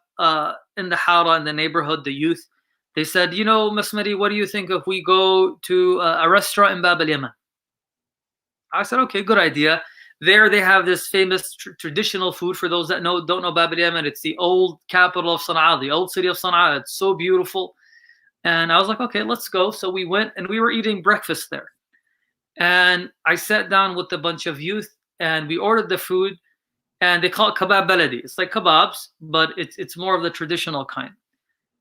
in the hara, in the neighborhood, the youth, they said, you know, Masmari, what do you think if we go to a restaurant in Bab al-Yaman? I said, okay, good idea. There they have this famous traditional food. For those that don't know Bab al-Yaman, it's the old capital of Sana'a, the old city of Sana'a. It's so beautiful. And I was like, okay, let's go. So we went and we were eating breakfast there. And I sat down with a bunch of youth and we ordered the food. And they call it kebab baladi. It's like kebabs, but it's more of the traditional kind.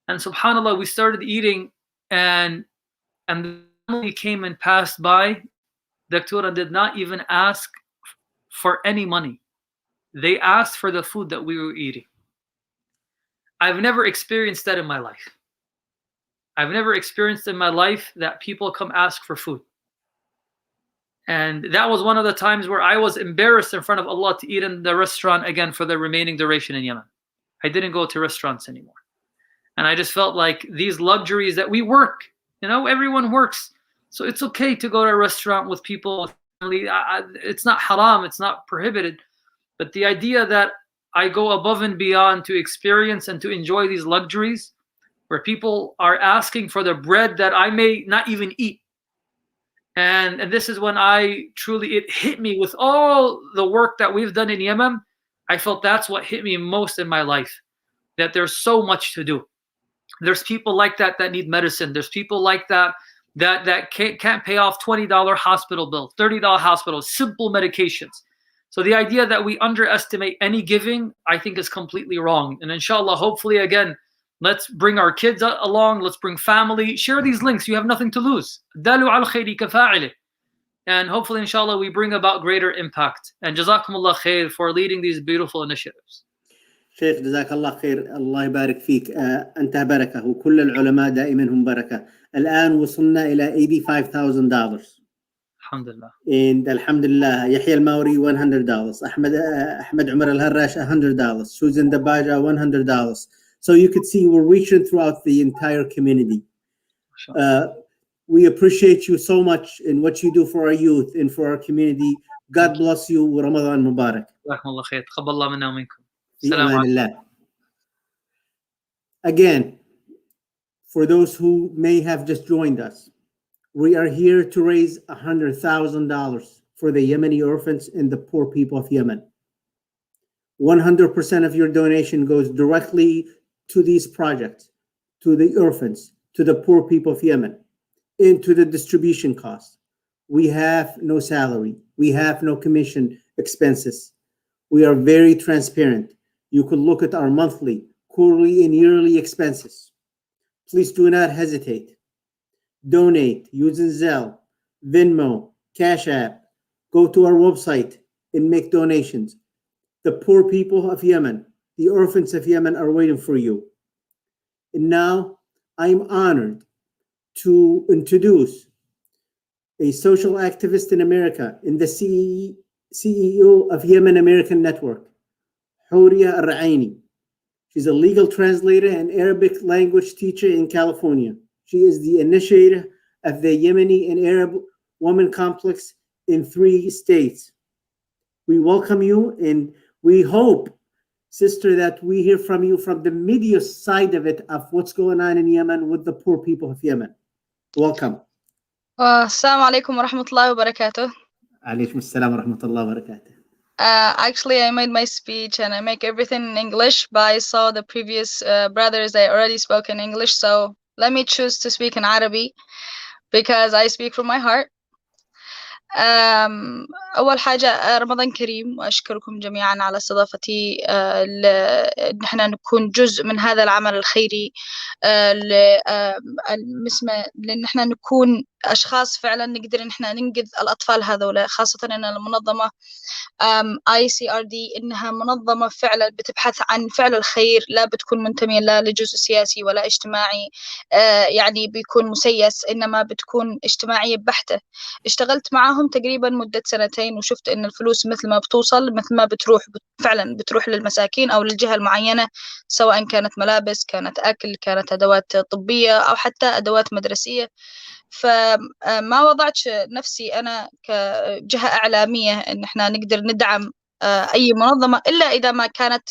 And subhanAllah, we started eating, and the family came and passed by. Doctora did not even ask for any money. They asked for the food that we were eating. I've never experienced that in my life. I've never experienced in my life that people come ask for food. And that was one of the times where I was embarrassed in front of Allah to eat in the restaurant again for the remaining duration in Yemen. I didn't go to restaurants anymore. And I just felt like these luxuries that we work, you know, everyone works. So it's okay to go to a restaurant with people. It's not haram, it's not prohibited. But the idea that I go above and beyond to experience and to enjoy these luxuries where people are asking for the bread that I may not even eat. And this is when it hit me with all the work that we've done in Yemen. I felt that's what hit me most in my life, that there's so much to do. There's people like that need medicine. There's people like that can't pay off $20 hospital bill, $30 hospital, simple medications. So the idea that we underestimate any giving, I think is completely wrong. And inshallah, hopefully again, let's bring our kids along. Let's bring family. Share these links. You have nothing to lose. Dalu al khayri kafa'ilih. And hopefully, inshallah, we bring about greater impact. And jazakumullah khair for leading these beautiful initiatives. شيخ جزاك الله خير الله يبارك فيك أنت بركة وكل العلماء دائما هم بركة. الآن وصلنا إلى $85,000. Alhamdulillah. And alhamdulillah, Yahya al-Mauri $100. Ahmed Umar al-Harrash $100. Susan Dabaja $100. So you could see we're reaching throughout the entire community. We appreciate you so much in what you do for our youth and for our community. God bless you. Ramadan Mubarak. Again, for those who may have just joined us, we are here to raise $100,000 for the Yemeni orphans and the poor people of Yemen. 100% of your donation goes directly to these projects, to the orphans, to the poor people of Yemen, into the distribution costs. We have no salary. We have no commission expenses. We are very transparent. You could look at our monthly, quarterly, and yearly expenses. Please do not hesitate. Donate using Zelle, Venmo, Cash App. Go to our website and make donations. The poor people of Yemen, the orphans of Yemen are waiting for you. And now I'm honored to introduce a social activist in America and the CEO of Yemen American Network, Houria Al-Ra'aini. She's a legal translator and Arabic language teacher in California. She is the initiator of the Yemeni and Arab Women Complex in 3 states. We welcome you, and we hope, sister, that we hear from you from the media side of it, of what's going on in Yemen with the poor people of Yemen. Welcome. Assalamu alaikum wa rahmatullahi wa barakatuh. Alaykum assalam wa rahmatullahi wa barakatuh. Actually, I made my speech and I make everything in English, but I saw the previous brothers, they already spoke in English, so let me choose to speak in Arabic because I speak from my heart. أول حاجة رمضان كريم، وأشكركم جميعا على استضافتي إن احنا نكون جزء من هذا العمل الخيري، لأن احنا نكون أشخاص فعلا نقدر إن احنا ننقذ الأطفال هذولا، خاصة إن المنظمة ICRD إنها منظمة فعلا بتبحث عن فعل الخير، لا بتكون منتمية لا لجزء سياسي ولا اجتماعي يعني بيكون مسيس، إنما بتكون اجتماعية بحتة. اشتغلت معاهم تقريبا مدة 2 وشفت إن الفلوس مثل ما بتوصل مثل ما بتروح فعلا بتروح للمساكين أو للجهة المعينة، سواء كانت ملابس، كانت أكل، كانت أدوات طبية، أو حتى أدوات مدرسية. فما وضعتش نفسي أنا كجهة إعلامية إن إحنا نقدر ندعم أي منظمة إلا إذا ما كانت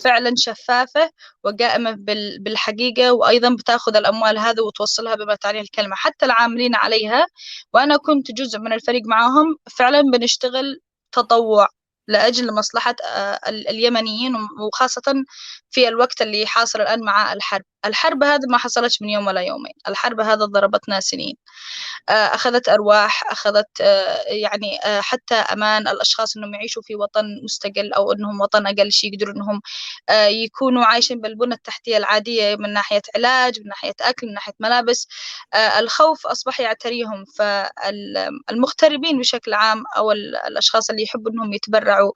فعلا شفافة وقائمة بالحقيقة، وأيضا بتاخذ الأموال هذه وتوصلها بما تعنيه الكلمة حتى العاملين عليها. وأنا كنت جزء من الفريق معهم، فعلا بنشتغل تطوع لأجل مصلحة اليمنيين، وخاصة في الوقت اللي حاصل الآن مع الحرب هذه ما حصلتش من يوم ولا يومين، الحرب هذا ضربتنا سنين، أخذت أرواح، أخذت يعني حتى أمان الأشخاص أنهم يعيشوا في وطن مستقل، أو أنهم وطن أقل شيء يقدروا أنهم يكونوا عايشين بالبنى التحتية العادية، من ناحية علاج، من ناحية أكل، من ناحية ملابس. الخوف أصبح يعتريهم، فالمغتربين بشكل عام أو الأشخاص اللي يحبوا أنهم يتبرعوا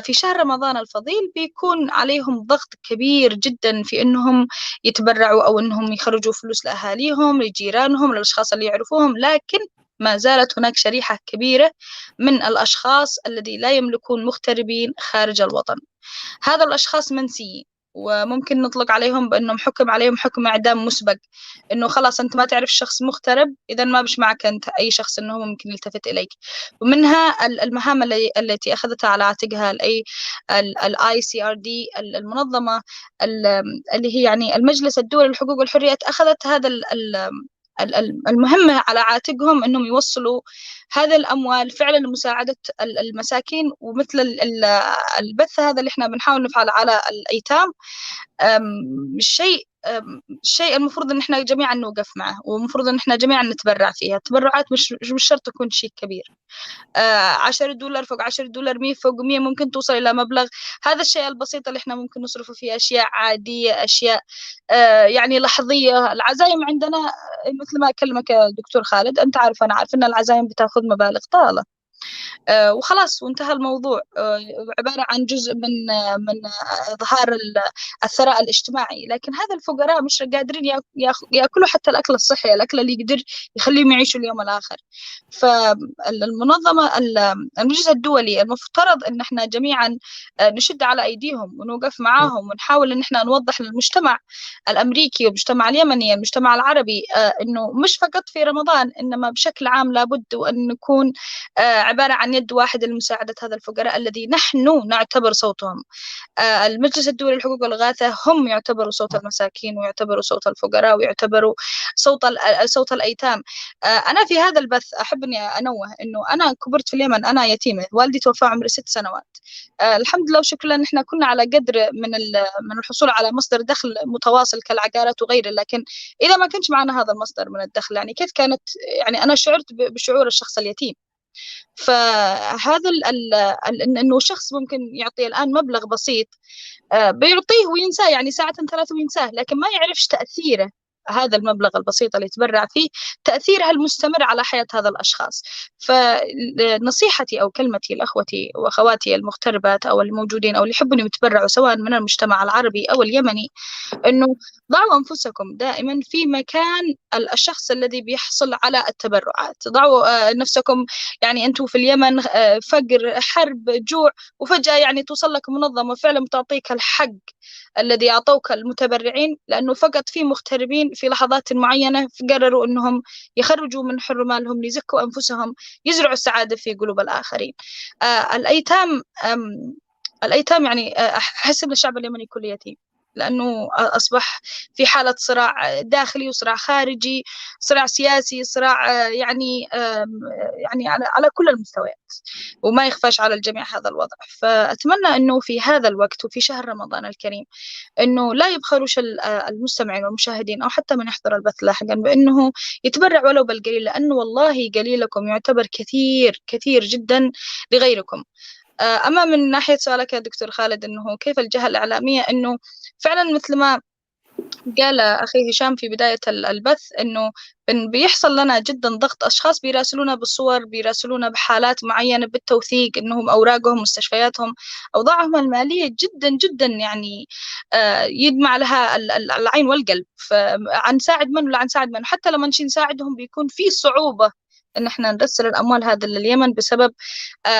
في شهر رمضان الفضيل بيكون عليهم ضغط كبير جدا في أنهم يتبرعوا أو أنهم يخرجوا فلوس لأهاليهم، لجيرانهم، للأشخاص اللي يعرفوهم. لكن ما زالت هناك شريحة كبيرة من الأشخاص الذي لا يملكون مغتربين خارج الوطن. هذا الأشخاص منسيين، وممكن نطلق عليهم بأنهم حكم عليهم حكم إعدام مسبق، إنه خلاص أنت ما تعرف شخص مغترب، إذا ما بش معك أنت أي شخص إنه ممكن يلتفت إليك. ومنها المهام التي أخذتها على عاتقها ال ICRD، المنظمة اللي هي يعني المجلس الدولي للحقوق والحريات، أخذت هذا المهمة على عاتقهم أنهم يوصلوا هذه الأموال فعلا لمساعدة المساكين. ومثل البث هذا اللي احنا بنحاول نفعله على الأيتام، الشيء المفروض ان احنا جميعا نوقف معه، ومفروض ان احنا جميعا نتبرع فيها. التبرعات مش شرط تكون شيء كبير، $10 فوق $10، 100 فوق 100، ممكن توصل إلى مبلغ. هذا الشيء البسيط اللي احنا ممكن نصرفه فيه أشياء عادية، أشياء يعني لحظية. العزايم عندنا مثل ما أكلمك يا دكتور خالد، أنت عارف أنا عارف أن العزايم بتاخذ مبالغ طالة، وخلاص وانتهى الموضوع. عبارة عن جزء من إظهار الثراء الاجتماعي. لكن هذا الفقراء مش قادرين يأكلوا حتى الأكل الصحي، الأكل اللي يقدر يخليهم يعيشوا اليوم الآخر. فالمنظمة المجلس الدولي المفترض أن احنا جميعا نشد على أيديهم ونوقف معاهم، ونحاول أن احنا نوضح للمجتمع الأمريكي والمجتمع اليمني والمجتمع العربي أنه مش فقط في رمضان، إنما بشكل عام لابد وأن نكون عبارة عن يد واحدة لمساعدة هذا الفقراء الذي نحن نعتبر صوتهم. المجلس الدولي لحقوق الغاثة هم يعتبروا صوت المساكين، ويعتبروا صوت الفقراء، ويعتبروا صوت الأيتام. أنا في هذا البث أحب أني أنوه أنه أنا كبرت في اليمن، أنا يتيمة، والدي توفى عمري 6 سنوات. الحمد لله وشكرا لله إحنا كنا على قدر من الحصول على مصدر دخل متواصل كالعقارات وغيره. لكن إذا ما كانش معنا هذا المصدر من الدخل، يعني كيف كانت، يعني أنا شعرت بشعور الشخص اليتيم. فهذا انه شخص ممكن يعطي الان مبلغ بسيط بيعطيه وينساه، يعني ساعة 3 وينساه، لكن ما يعرفش تأثيره. هذا المبلغ البسيط اللي يتبرع فيه تأثيرها المستمر على حياة هذا الأشخاص. فنصيحتي أو كلمتي لأخوتي وأخواتي المغتربات أو الموجودين أو اللي يحبون يتبرعوا سواء من المجتمع العربي أو اليمني، أنه ضعوا أنفسكم دائما في مكان الشخص الذي بيحصل على التبرعات. ضعوا نفسكم، يعني أنتم في اليمن فقر، حرب، جوع، وفجأة يعني توصل لك منظمة فعلا تعطيك الحق الذي أعطوك المتبرعين، لأنه فقط في مغتربين في لحظات معينة قرروا أنهم يخرجوا من حر مالهم ليزكوا أنفسهم، يزرعوا السعادة في قلوب الآخرين. الأيتام يعني أحس أن الشعب اليمني كله يتيم، لأنه أصبح في حالة صراع داخلي وصراع خارجي، صراع سياسي، صراع يعني على كل المستويات، وما يخفاش على الجميع هذا الوضع. فأتمنى أنه في هذا الوقت وفي شهر رمضان الكريم أنه لا يبخلوش المستمعين والمشاهدين أو حتى من يحضر البث لاحقا بأنه يتبرع ولو بالقليل، لأنه والله قليلكم يعتبر كثير كثير جدا لغيركم. أما من ناحية سؤالك يا دكتور خالد أنه كيف الجهة الإعلامية، أنه فعلا مثل ما قال أخي هشام في بداية البث أنه بيحصل لنا جدا ضغط، أشخاص بيراسلونا بالصور، بيراسلونا بحالات معينة بالتوثيق أنهم أوراقهم مستشفياتهم أوضاعهم المالية جدا جدا يعني يدمع لها العين والقلب، فعنساعد من ولا عنساعد من، حتى لما نشي نساعدهم بيكون في صعوبة ان احنا نرسل الاموال هذا لليمن بسبب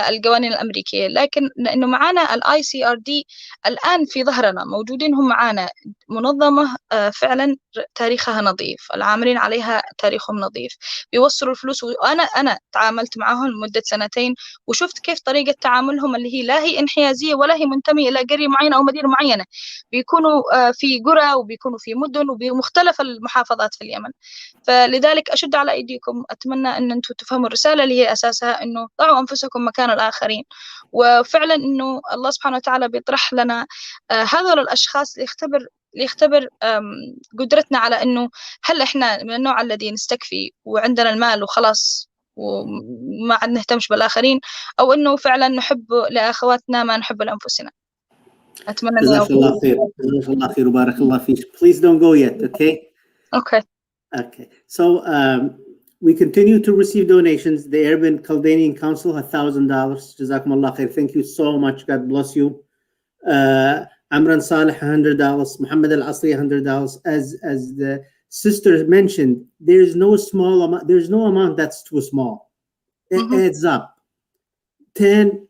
القوانين الامريكيه. لكن انه معانا الاي سي ار دي الان في ظهرنا موجودين، هم معانا منظمه فعلا تاريخها نظيف، العاملين عليها تاريخهم نظيف، بيوصلوا الفلوس. وانا تعاملت معهم لمده 2 وشفت كيف طريقه تعاملهم اللي هي لا هي انحيازيه ولا هي منتميه الى قريه معينه او مدينه معينه، بيكونوا في قرى وبيكونوا في مدن وبمختلف المحافظات في اليمن. فلذلك أشد على أيديكم، أتمنى أن أنتم تفهموا الرسالة اللي هي أساسها أنه ضعوا أنفسكم مكان الآخرين، وفعلا أنه الله سبحانه وتعالى بيطرح لنا هذول الأشخاص ليختبر قدرتنا على أنه هل إحنا من النوع الذي نستكفي وعندنا المال وخلاص وما عاد نهتمش بالآخرين، أو أنه فعلا نحب لأخواتنا ما نحب لأنفسنا. أتمنى جزاك الله خير. جزاك الله خير وبارك الله فيك. Please don't go yet, okay? Okay. Okay. So we continue to receive donations. The Urban Chaldean Council, $1,000. Jazakum Allah khair. Thank you so much. God bless you. Amran Saleh, $100. Muhammad Al Asri, $100. As the sister mentioned, there is no small amount. There's no amount that's too small. It adds up. 10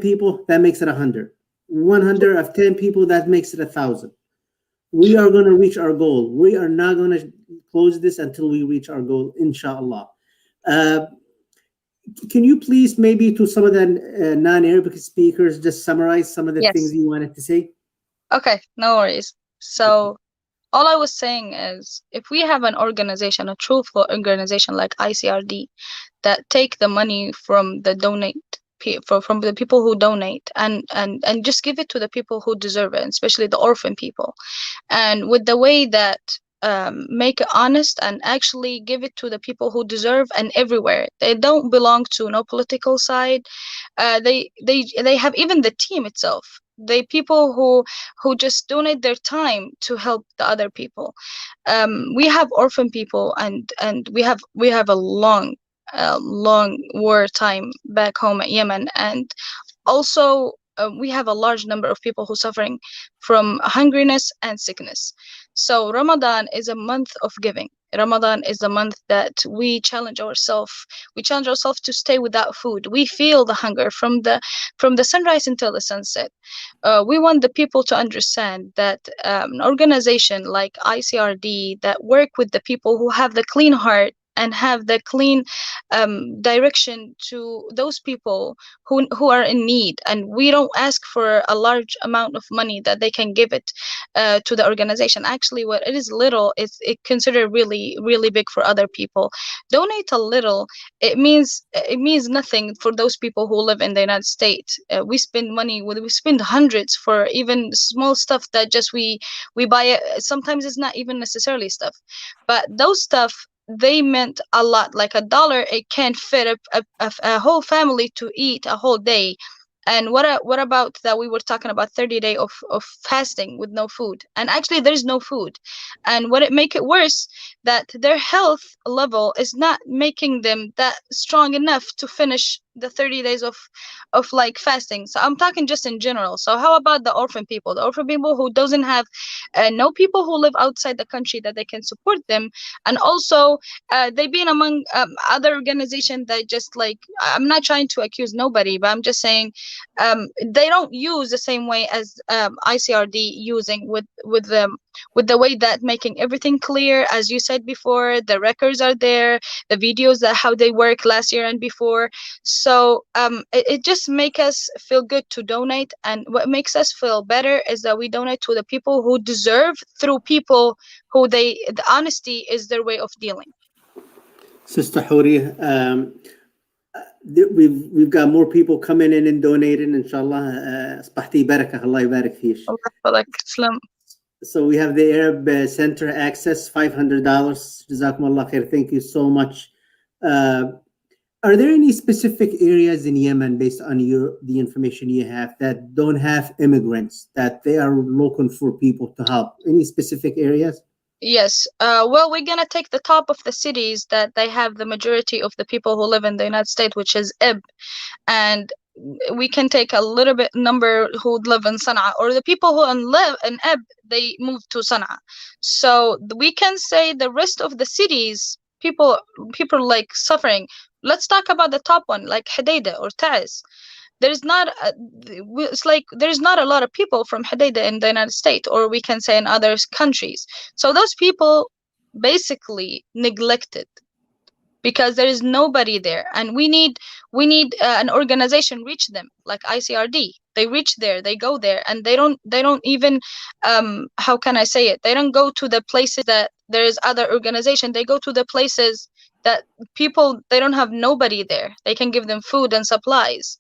people, that makes it 100. 100 of 10 people, that makes it 1,000. We are going to reach our goal. We are not going to close this until we reach our goal, inshallah. Can you please, maybe to some of the non-Arabic speakers, just summarize some of the things you wanted to say? Okay, no worries. So all I was saying is, if we have an organization, a truthful organization like ICRD, that take the money from the from the people who donate and just give it to the people who deserve it, especially the orphan people, and with the way that make it honest and actually give it to the people who deserve, and everywhere. They don't belong to no political side. They have even the team itself. They people who just donate their time to help the other people. We have orphan people, and we have a long war time back home at Yemen, and also we have a large number of people who are suffering from hungriness and sickness. So Ramadan is a month of giving. Ramadan is the month that we challenge ourselves. We challenge ourselves to stay without food. We feel the hunger from the sunrise until the sunset. We want the people to understand that an organization like ICRD that work with the people who have the clean heart and have the clean direction to those people who are in need. And we don't ask for a large amount of money that they can give it to the organization. Actually, what it is little, it considered really, really big for other people. Donate a little. It means nothing for those people who live in the United States. We spend money, we spend hundreds for even small stuff that just we buy it. Sometimes it's not even necessarily stuff, but those stuff, they meant a lot. Like $1, it can't fit a whole family to eat a whole day. And what about that we were talking about 30 days of fasting with no food, and actually there's no food. And what it make it worse, that their health level is not making them that strong enough to finish the 30 days of like fasting. So I'm talking just in general. So how about the orphan people who doesn't have no people who live outside the country that they can support them, and also they been among other organizations that just like, I'm not trying to accuse nobody, but I'm just saying they don't use the same way as ICRD using with with the way that making everything clear, as you said before, the records are there, the videos that how they work last year and before. So it just makes us feel good to donate, and what makes us feel better is that we donate to the people who deserve, through people who the honesty is their way of dealing. Sister Horia, we've got more people coming in and donating, inshallah. أصبحتي بركة, Allah يبارك فيك. So we have the Arab Center access, $500. Jazakumullah khair. Thank you so much. Are there any specific areas in Yemen, based on the information you have, that don't have immigrants, that they are looking for people to help? Any specific areas? Yes. Well, we're gonna take the top of the cities that they have the majority of the people who live in the United States, which is Ib, and we can take a little bit number who live in Sana'a, or the people who live in Ib, they move to Sana'a. So we can say the rest of the cities, people like suffering. Let's talk about the top one, like Hadida or Taiz. There's not there's not a lot of people from Hadida in the United States, or we can say in other countries. So those people basically neglected, because there is nobody there, and we need an organization reach them, like ICRD. They reach there, they go there, and they don't even how can I say it, they don't go to the places that there is other organization. They go to the places that people, they don't have nobody there. They can give them food and supplies.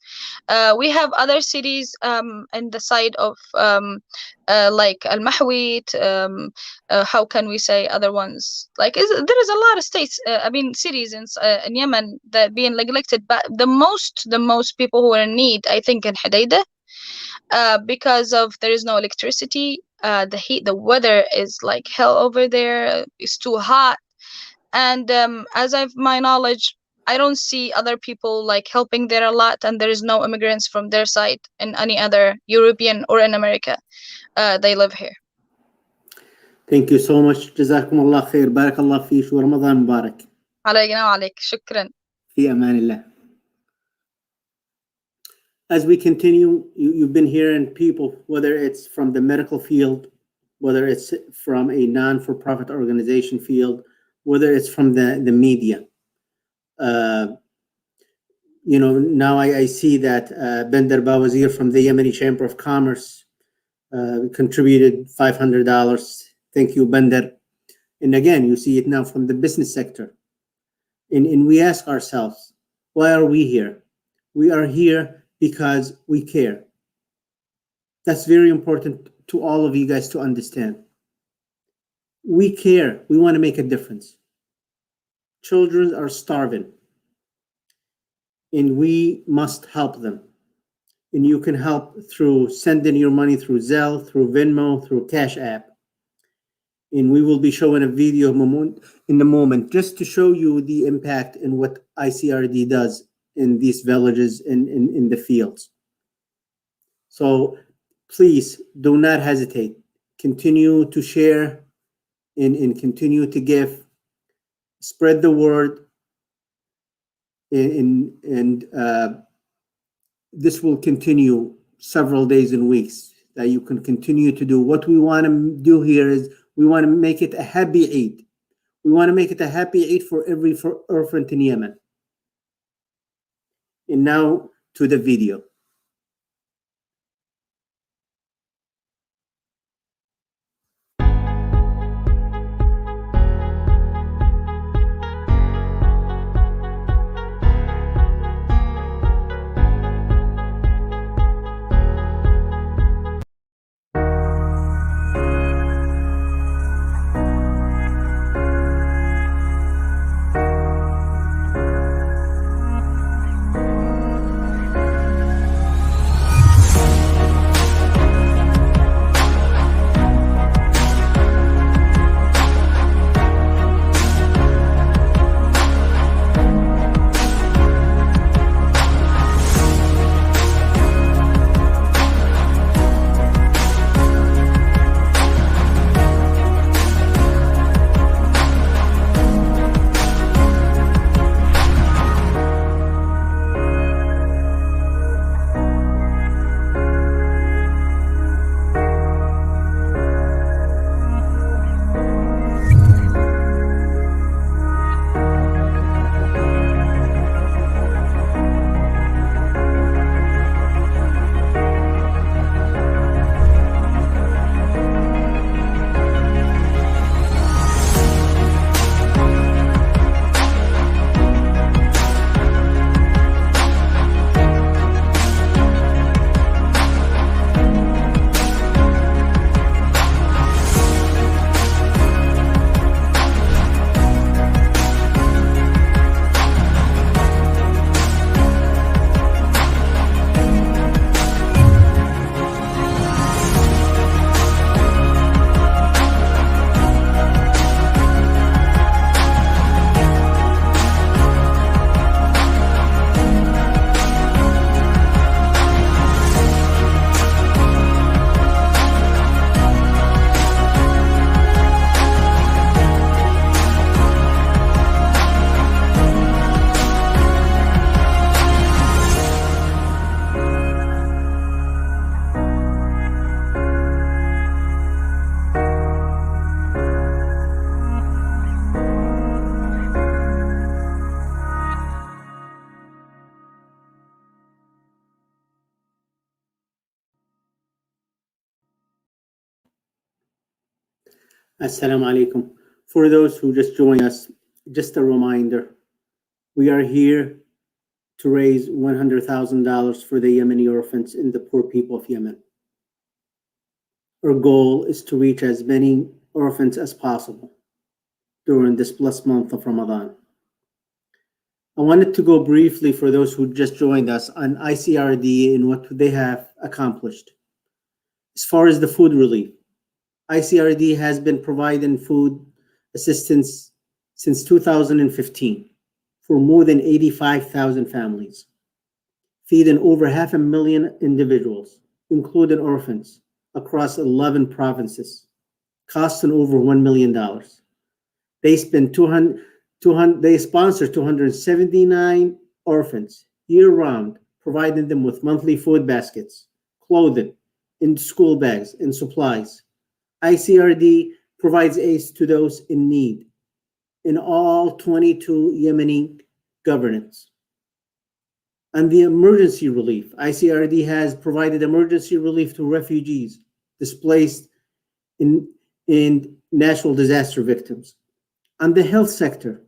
We have other cities in the side of like Al Mahwit, how can we say other ones, like there is a lot of states, cities in Yemen that being neglected, but the most people who are in need, I think, in Hadida, because of there is no electricity, the heat, the weather is like hell over there, it's too hot, and as I've my knowledge, I don't see other people like helping there a lot, and there is no immigrants from their side in any other European or in America. They live here. Thank you so much. جزاكم الله خير. بارك الله فيك ورمضان مبارك. علينا وعليك. شكرا. في أمان الله. As we continue, you've been hearing people, whether it's from the medical field, whether it's from a non-for-profit organization field, whether it's from the media. Now I see that Bender Bawazir from the Yemeni Chamber of Commerce contributed $500. Thank you, Bender. And again, you see it now from the business sector. And we ask ourselves, why are we here? We are here because we care. That's very important to all of you guys to understand. We care. We want to make a difference. Children are starving, and we must help them. And you can help through sending your money through Zelle, through Venmo, through Cash App. And we will be showing a video in a moment, just to show you the impact and what ICRD does in these villages and in the fields. So please do not hesitate. Continue to share and continue to give. Spread the word. And this will continue several days and weeks, that you can continue to do. What we want to do here is we want to make it a happy Eid. We want to make it a happy Eid for every orphan in Yemen. And now to the video. Assalamu alaikum. For those who just joined us, just a reminder, we are here to raise $100,000 for the Yemeni orphans and the poor people of Yemen. Our goal is to reach as many orphans as possible during this blessed month of Ramadan. I wanted to go briefly for those who just joined us on ICRD and what they have accomplished. As far as the food relief, ICRD has been providing food assistance since 2015 for more than 85,000 families, feeding over 500,000 individuals, including orphans, across 11 provinces, costing over $1 million. They sponsor 279 orphans year-round, providing them with monthly food baskets, clothing, and school bags and supplies. ICRD provides aid to those in need in all 22 Yemeni governorates. And the emergency relief, ICRD has provided emergency relief to refugees displaced in natural disaster victims. On the health sector,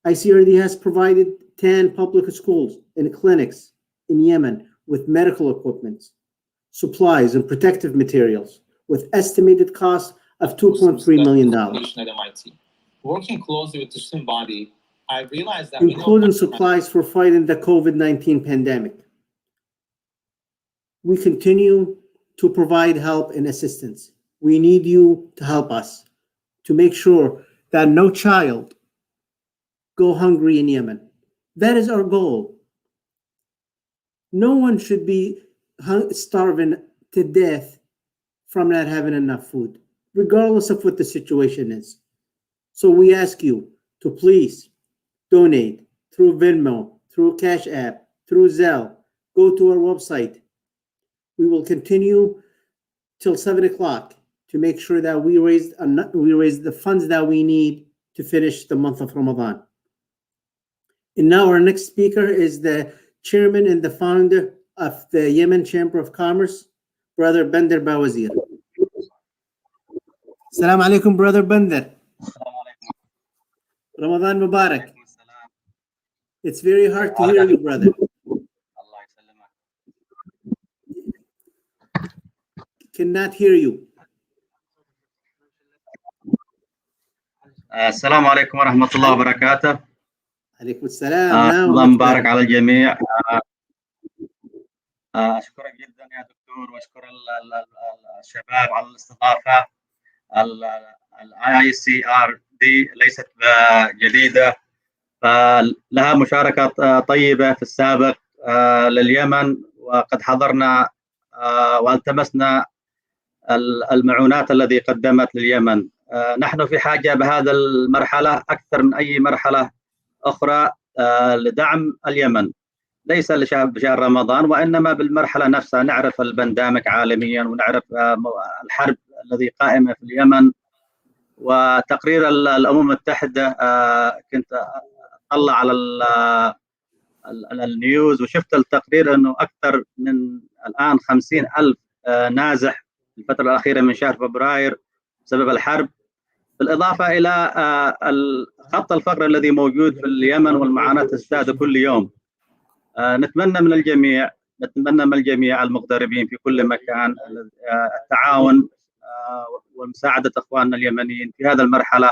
ICRD has provided 10 public schools and clinics in Yemen with medical equipment, supplies, and protective materials with estimated costs of $2.3 million. Working closely with the student body, I realized that including supplies for fighting the COVID-19 pandemic. We continue to provide help and assistance. We need you to help us to make sure that no child go hungry in Yemen. That is our goal. No one should be starving to death from not having enough food, regardless of what the situation is. So we ask you to please donate through Venmo, through Cash App, through Zelle. Go to our website. We will continue till 7 o'clock to make sure that we raise the funds that we need to finish the month of Ramadan. And now our next speaker is the chairman and the founder of the Yemen Chamber of Commerce, Brother Bender Bawazir. Assalamu alaikum, Brother Bender. Ramadan Mubarak. It's very hard to hear you, brother. Cannot hear you. السلام عليكم ورحمة الله وبركاته. عليكم السلام. رمضان مبارك على الجميع. أشكرك جدا يا دكتور وأشكر الشباب على الاستضافة. ICRD ليست جديدة، فلها مشاركة طيبة في السابق لليمن، وقد حضرنا والتمسنا المعونات التي قدمت لليمن. نحن في حاجة بهذا المرحلة أكثر من أي مرحلة أخرى لدعم اليمن، ليس لشهر رمضان وإنما بالمرحلة نفسها. نعرف البندامك عالميا ونعرف الحرب الذي قائمة في اليمن، وتقرير الأمم المتحدة كنت أطلع على النيوز وشفت التقرير أنه أكثر من الآن 50,000 نازح في الفترة الأخيرة من شهر فبراير بسبب الحرب، بالإضافة إلى خط الفقر الذي موجود في اليمن والمعاناة تزداد كل يوم. نتمنى من الجميع المغتربين في كل مكان التعاون ومساعدة أخواننا اليمنيين في هذه المرحلة.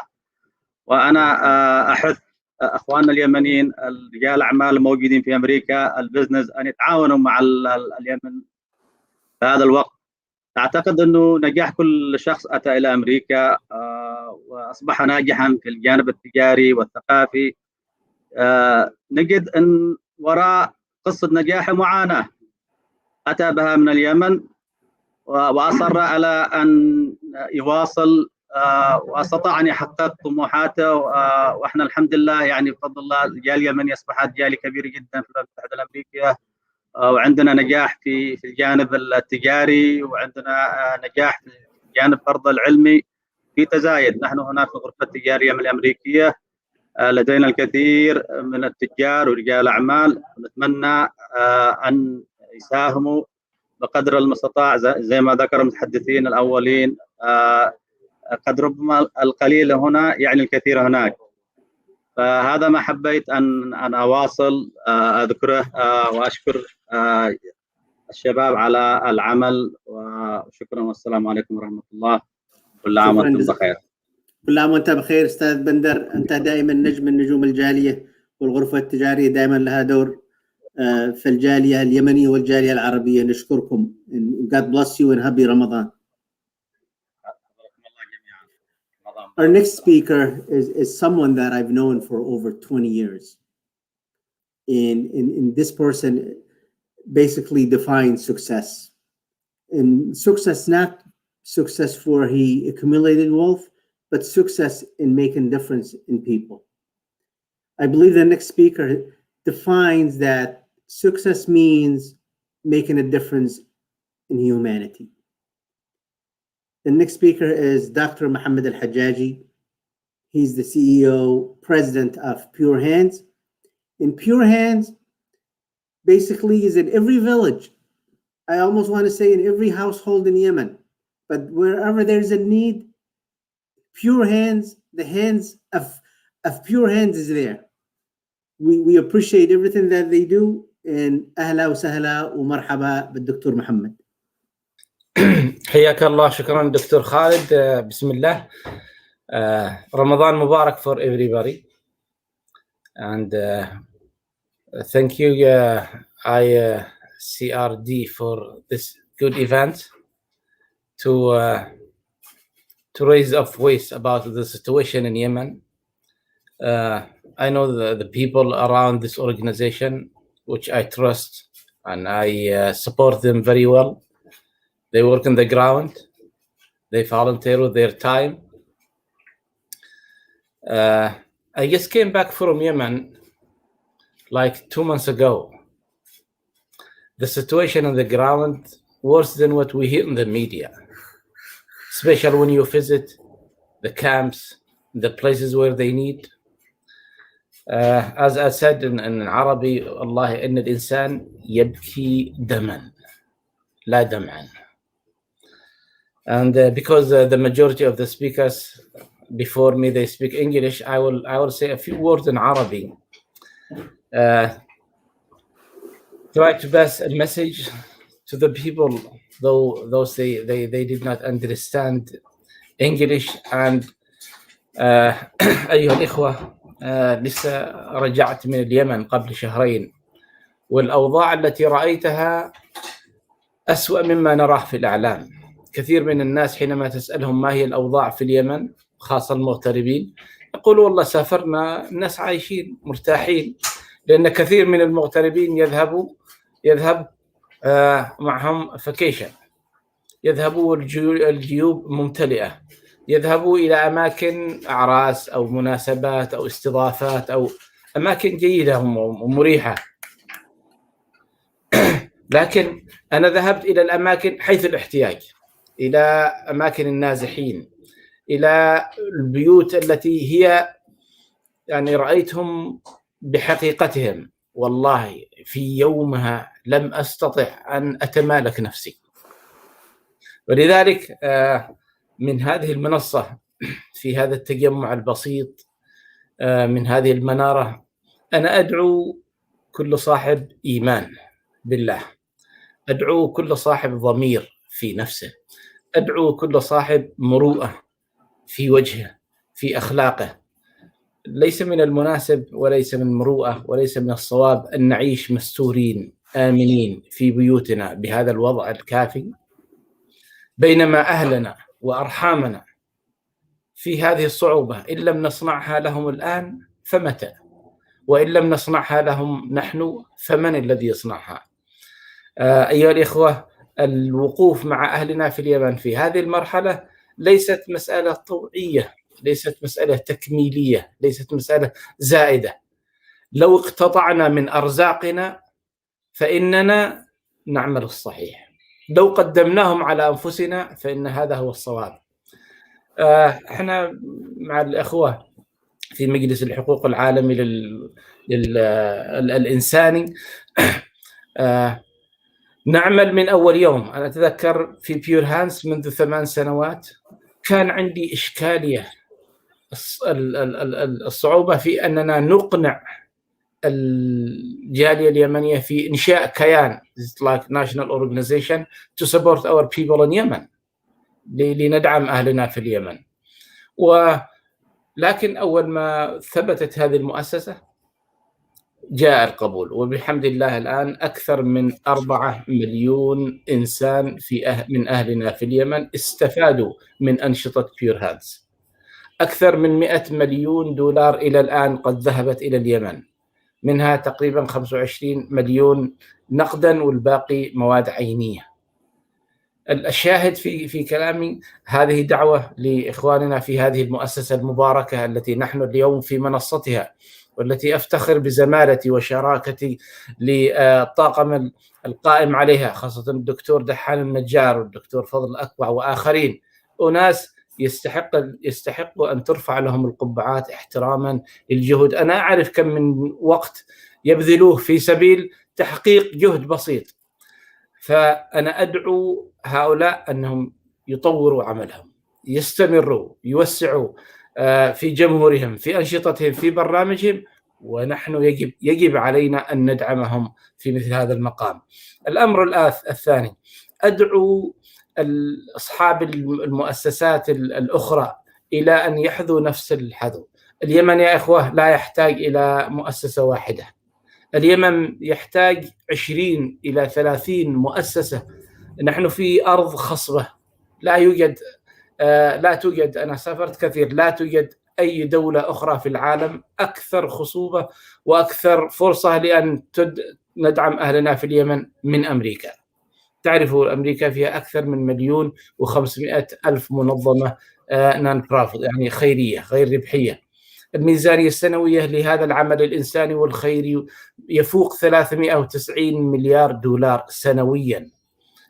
وأنا أحث أخواننا اليمنيين رجال الأعمال الموجودين في أمريكا البزنس أن يتعاونوا مع اليمن في هذا الوقت. أعتقد أنه نجاح كل شخص أتى إلى أمريكا وأصبح ناجحا في الجانب التجاري والثقافي، نجد أن وراء قصة نجاح معاناة أتى بها من اليمن وأصر على أن يواصل واستطاع أن يحقق طموحاته. وإحنا الحمد لله يعني بفضل الله الجالية اليمنية أصبحت جالية كبيرة جدا في الولايات المتحدة الأمريكية، وعندنا نجاح في الجانب التجاري، وعندنا نجاح في الجانب برضه العلمي في تزايد. نحن هنا في الغرفة التجارية من الأمريكية لدينا الكثير من التجار ورجال الأعمال، ونتمنى أن يساهموا بقدر المستطاع زي ما ذكر المتحدثين الأولين قد ربما القليل هنا يعني الكثير هناك. فهذا ما حبيت أن أواصل أذكره وأشكر الشباب على العمل، وشكرا والسلام عليكم ورحمة الله. كل عام وأنتم بخير. كل عام وأنت بخير أستاذ بندر، أنت دائما نجم من نجوم الجالية، والغرفة التجارية دائما لها دور في الجالية اليمنية والجالية العربية. نشكركم. God bless you and happy Ramadan. Our next speaker is someone that I've known for over 20 years. And this person basically defines success. And success, not success for he accumulated wealth, but success in making difference in people. I believe the next speaker defines that success means making a difference in humanity. The next speaker is Dr. Mohammed Al-Hajjaji. He's the CEO, president of Pure Hands. And Pure Hands basically is in every village. I almost want to say in every household in Yemen. But wherever there's a need, Pure Hands, the hands of Pure Hands is there. We appreciate everything that they do. And أهلا وسهلا ومرحبا بالدكتور محمد. حياك الله. شكرا دكتور خالد. بسم الله. رمضان مبارك for everybody, and thank you ICRD for this good event to raise up voice about the situation in Yemen. I know the people around this organization, which I trust, and I support them very well. They work on the ground. They volunteer with their time. I just came back from Yemen like 2 months ago. The situation on the ground worse than what we hear in the media, especially when you visit the camps, the places where they need. As I said in Arabic, Allah إن الإنسان يبكي دما لا دمعا. And because the majority of the speakers before me, they speak English, I will say a few words in Arabic. Try to pass a message to the people, though those they did not understand English. And أيها الإخوة، لسه رجعت من اليمن قبل شهرين، والأوضاع التي رأيتها أسوأ مما نراه في الأعلام. كثير من الناس حينما تسألهم ما هي الأوضاع في اليمن، خاصة المغتربين، يقولوا والله سافرنا، الناس عايشين مرتاحين، لأن كثير من المغتربين يذهب معهم فاكيشن، يذهبوا الجيوب ممتلئة، يذهبوا إلى أماكن أعراس أو مناسبات أو استضافات أو أماكن جيدة ومريحة. لكن أنا ذهبت إلى الأماكن حيث الاحتياج، إلى أماكن النازحين، إلى البيوت التي هي يعني رأيتهم بحقيقتهم. والله في يومها لم أستطع أن أتمالك نفسي. ولذلك من هذه المنصة، في هذا التجمع البسيط، من هذه المنارة، أنا أدعو كل صاحب إيمان بالله، أدعو كل صاحب ضمير في نفسه، أدعو كل صاحب مروءة في وجهه، في أخلاقه. ليس من المناسب وليس من مروءة وليس من الصواب أن نعيش مستورين آمنين في بيوتنا بهذا الوضع الكافي، بينما أهلنا وأرحامنا في هذه الصعوبة إن لم نصنعها لهم الآن فمتى؟ وإن لم نصنعها لهم نحن فمن الذي يصنعها؟ أيها الإخوة، الوقوف مع أهلنا في اليمن في هذه المرحلة ليست مسألة طوعية، ليست مسألة تكميلية، ليست مسألة زائدة. لو اقتطعنا من أرزاقنا فإننا نعمل الصحيح، لو قدمناهم على أنفسنا فإن هذا هو الصواب. احنا مع الأخوة في مجلس الحقوق العالمي الإنساني نعمل من أول يوم. أنا أتذكر في بيور هانس منذ 8 سنوات كان عندي إشكالية، الصعوبة في أننا نقنع الجالية اليمنية في إنشاء كيان like national organization to support our people in Yemen لندعم أهلنا في اليمن. ولكن أول ما ثبتت هذه المؤسسة جاء القبول، وبحمد الله الآن أكثر من 4 مليون إنسان من أهلنا في اليمن استفادوا من أنشطة Pure Hands. أكثر من 100 مليون دولار إلى الآن قد ذهبت إلى اليمن، منها تقريبا 25 مليون نقدا والباقي مواد عينية. الشاهد في كلامي هذه دعوة لإخواننا في هذه المؤسسة المباركة التي نحن اليوم في منصتها، والتي أفتخر بزمالتي وشراكتي للطاقم القائم عليها، خاصة الدكتور دحان النجار والدكتور فضل الأكبع وآخرين، أناس يستحقوا أن ترفع لهم القبعات احتراما للجهد. أنا أعرف كم من وقت يبذلوه في سبيل تحقيق جهد بسيط، فأنا أدعو هؤلاء أنهم يطوروا عملهم، يستمروا، يوسعوا في جمهورهم، في أنشطتهم، في برنامجهم، ونحن يجب علينا أن ندعمهم في مثل هذا المقام. الأمر الثاني، أدعو أصحاب المؤسسات الأخرى إلى أن يحذوا نفس الحذو. اليمن يا إخوة لا يحتاج إلى مؤسسة واحدة، اليمن يحتاج 20 إلى 30 مؤسسة. نحن في أرض خصبة، لا توجد أنا سافرت كثير، لا توجد أي دولة أخرى في العالم أكثر خصوبة وأكثر فرصة لأن ندعم أهلنا في اليمن من أمريكا. تعرفوا أمريكا فيها أكثر من 1,500,000 منظمة نون بروفيت، يعني خيرية غير ربحية. الميزانية السنوية لهذا العمل الإنساني والخيري يفوق 390 مليار دولار سنويا.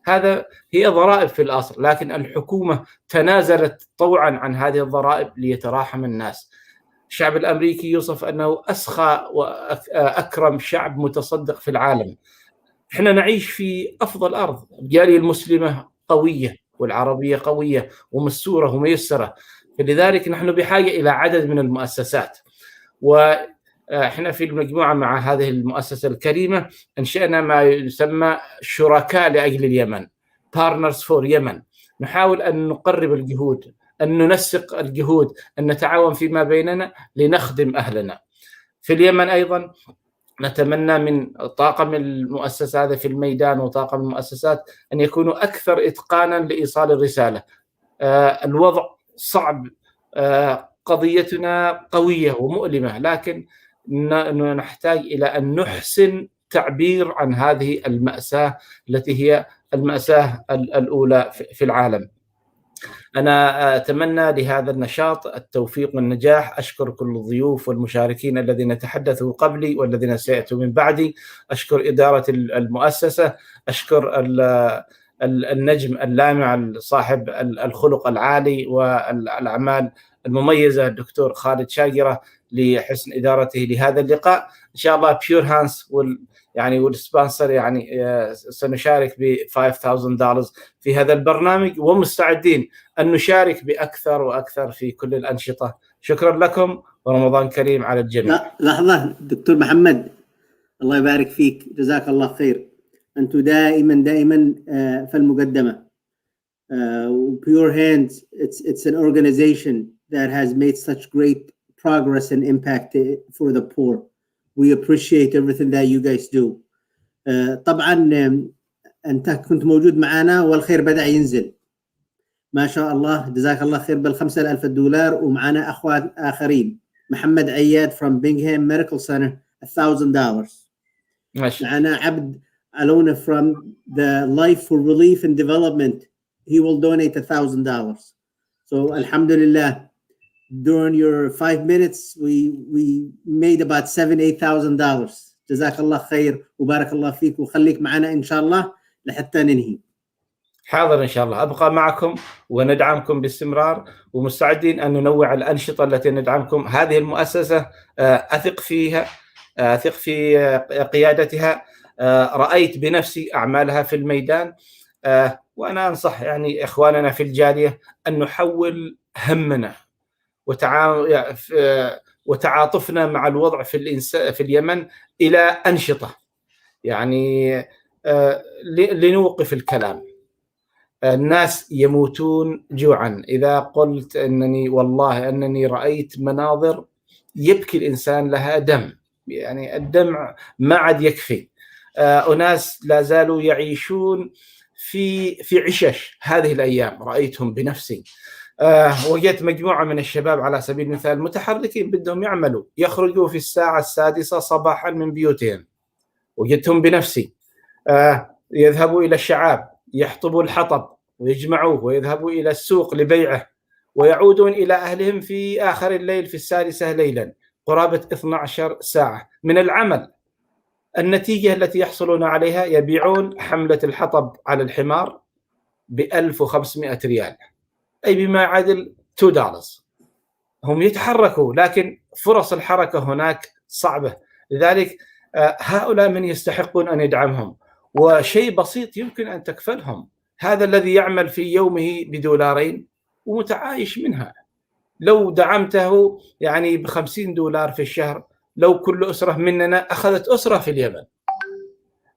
هذا هي ضرائب في الأصل، لكن الحكومة تنازلت طوعا عن هذه الضرائب ليتراحم الناس. الشعب الأمريكي يوصف أنه أسخى وأكرم شعب متصدق في العالم. احنا نعيش في أفضل أرض، الجالية المسلمة قوية والعربية قوية ومسورة وميسرة، فلذلك نحن بحاجة إلى عدد من المؤسسات. وإحنا في المجموعة مع هذه المؤسسة الكريمة أنشأنا ما يسمى شركاء لأجل اليمن، Partners for Yemen. نحاول أن نقرب الجهود، أن ننسق الجهود، أن نتعاون فيما بيننا لنخدم أهلنا في اليمن. أيضا نتمنى من طاقم المؤسسة هذا في الميدان وطاقم المؤسسات أن يكونوا أكثر إتقانا لإيصال الرسالة. الوضع صعب، قضيتنا قوية ومؤلمة، لكن نحتاج إلى أن نحسن تعبير عن هذه المأساة التي هي المأساة الأولى في العالم. أنا أتمنى لهذا النشاط التوفيق والنجاح. أشكر كل الضيوف والمشاركين الذين تحدثوا قبلي والذين سيأتوا من بعدي. أشكر إدارة المؤسسة، أشكر النجم اللامع صاحب الخلق العالي والأعمال المميزة الدكتور خالد شاقرة لحسن إدارته لهذا اللقاء. إن شاء الله Pure Hands والسبونسر سنشارك ب $5,000 في هذا البرنامج، ومستعدين أن نشارك بأكثر وأكثر في كل الأنشطة. شكرا لكم ورمضان كريم على الجميع. لحظة دكتور محمد، الله يبارك فيك، جزاك الله خير. أنتم دائما في المقدمة. Pure Hands, it's an organization that has made such great progress and impact for the poor. We appreciate everything that you guys do. طبعا أنت كنت موجود معنا والخير بدأ ينزل ما شاء الله، جزاك الله خير $5,000. ومعنا أخوان آخرين، محمد عياد from Bingham Medical Center $1,000. معنا عبد علونة from the Life for Relief and Development, he will donate $1,000. So alhamdulillah, during your 5 minutes we made about $7,000-8,000. جزاك الله خير وبارك الله فيك، وخليك معنا إن شاء الله لحتى ننهي. حاضر إن شاء الله، أبقى معكم وندعمكم باستمرار، ومستعدين أن ننوع الأنشطة التي ندعمكم. هذه المؤسسة أثق فيها، أثق في قيادتها، رأيت بنفسي أعمالها في الميدان. وأنا أنصح يعني إخواننا في الجالية أن نحول همنا وتعاطفنا مع الوضع في اليمن إلى أنشطة، يعني لنوقف الكلام. الناس يموتون جوعا. إذا قلت أنني والله أنني رأيت مناظر يبكي الإنسان لها دم، يعني الدمع ما عاد يكفي. أناس لا زالوا يعيشون في عشش هذه الأيام، رأيتهم بنفسي. وجدت مجموعة من الشباب على سبيل المثال متحركين بدهم يعملوا، يخرجوا في الساعة 6 صباحا من بيوتهم، وجدتهم بنفسي. يذهبوا إلى الشعاب، يحطبوا الحطب ويجمعوه ويذهبوا إلى السوق لبيعه، ويعودون إلى أهلهم في آخر الليل في 6 ليلا، قرابة 12 ساعة من العمل. النتيجة التي يحصلون عليها يبيعون حملة الحطب على الحمار ب1500 ريال، أي بما يعادل $2. هم يتحركوا لكن فرص الحركة هناك صعبة. لذلك هؤلاء من يستحقون أن يدعمهم، وشيء بسيط يمكن أن تكفلهم. هذا الذي يعمل في يومه $2 ومتعايش منها، لو دعمته يعني $50 في الشهر، لو كل أسرة مننا أخذت أسرة في اليمن،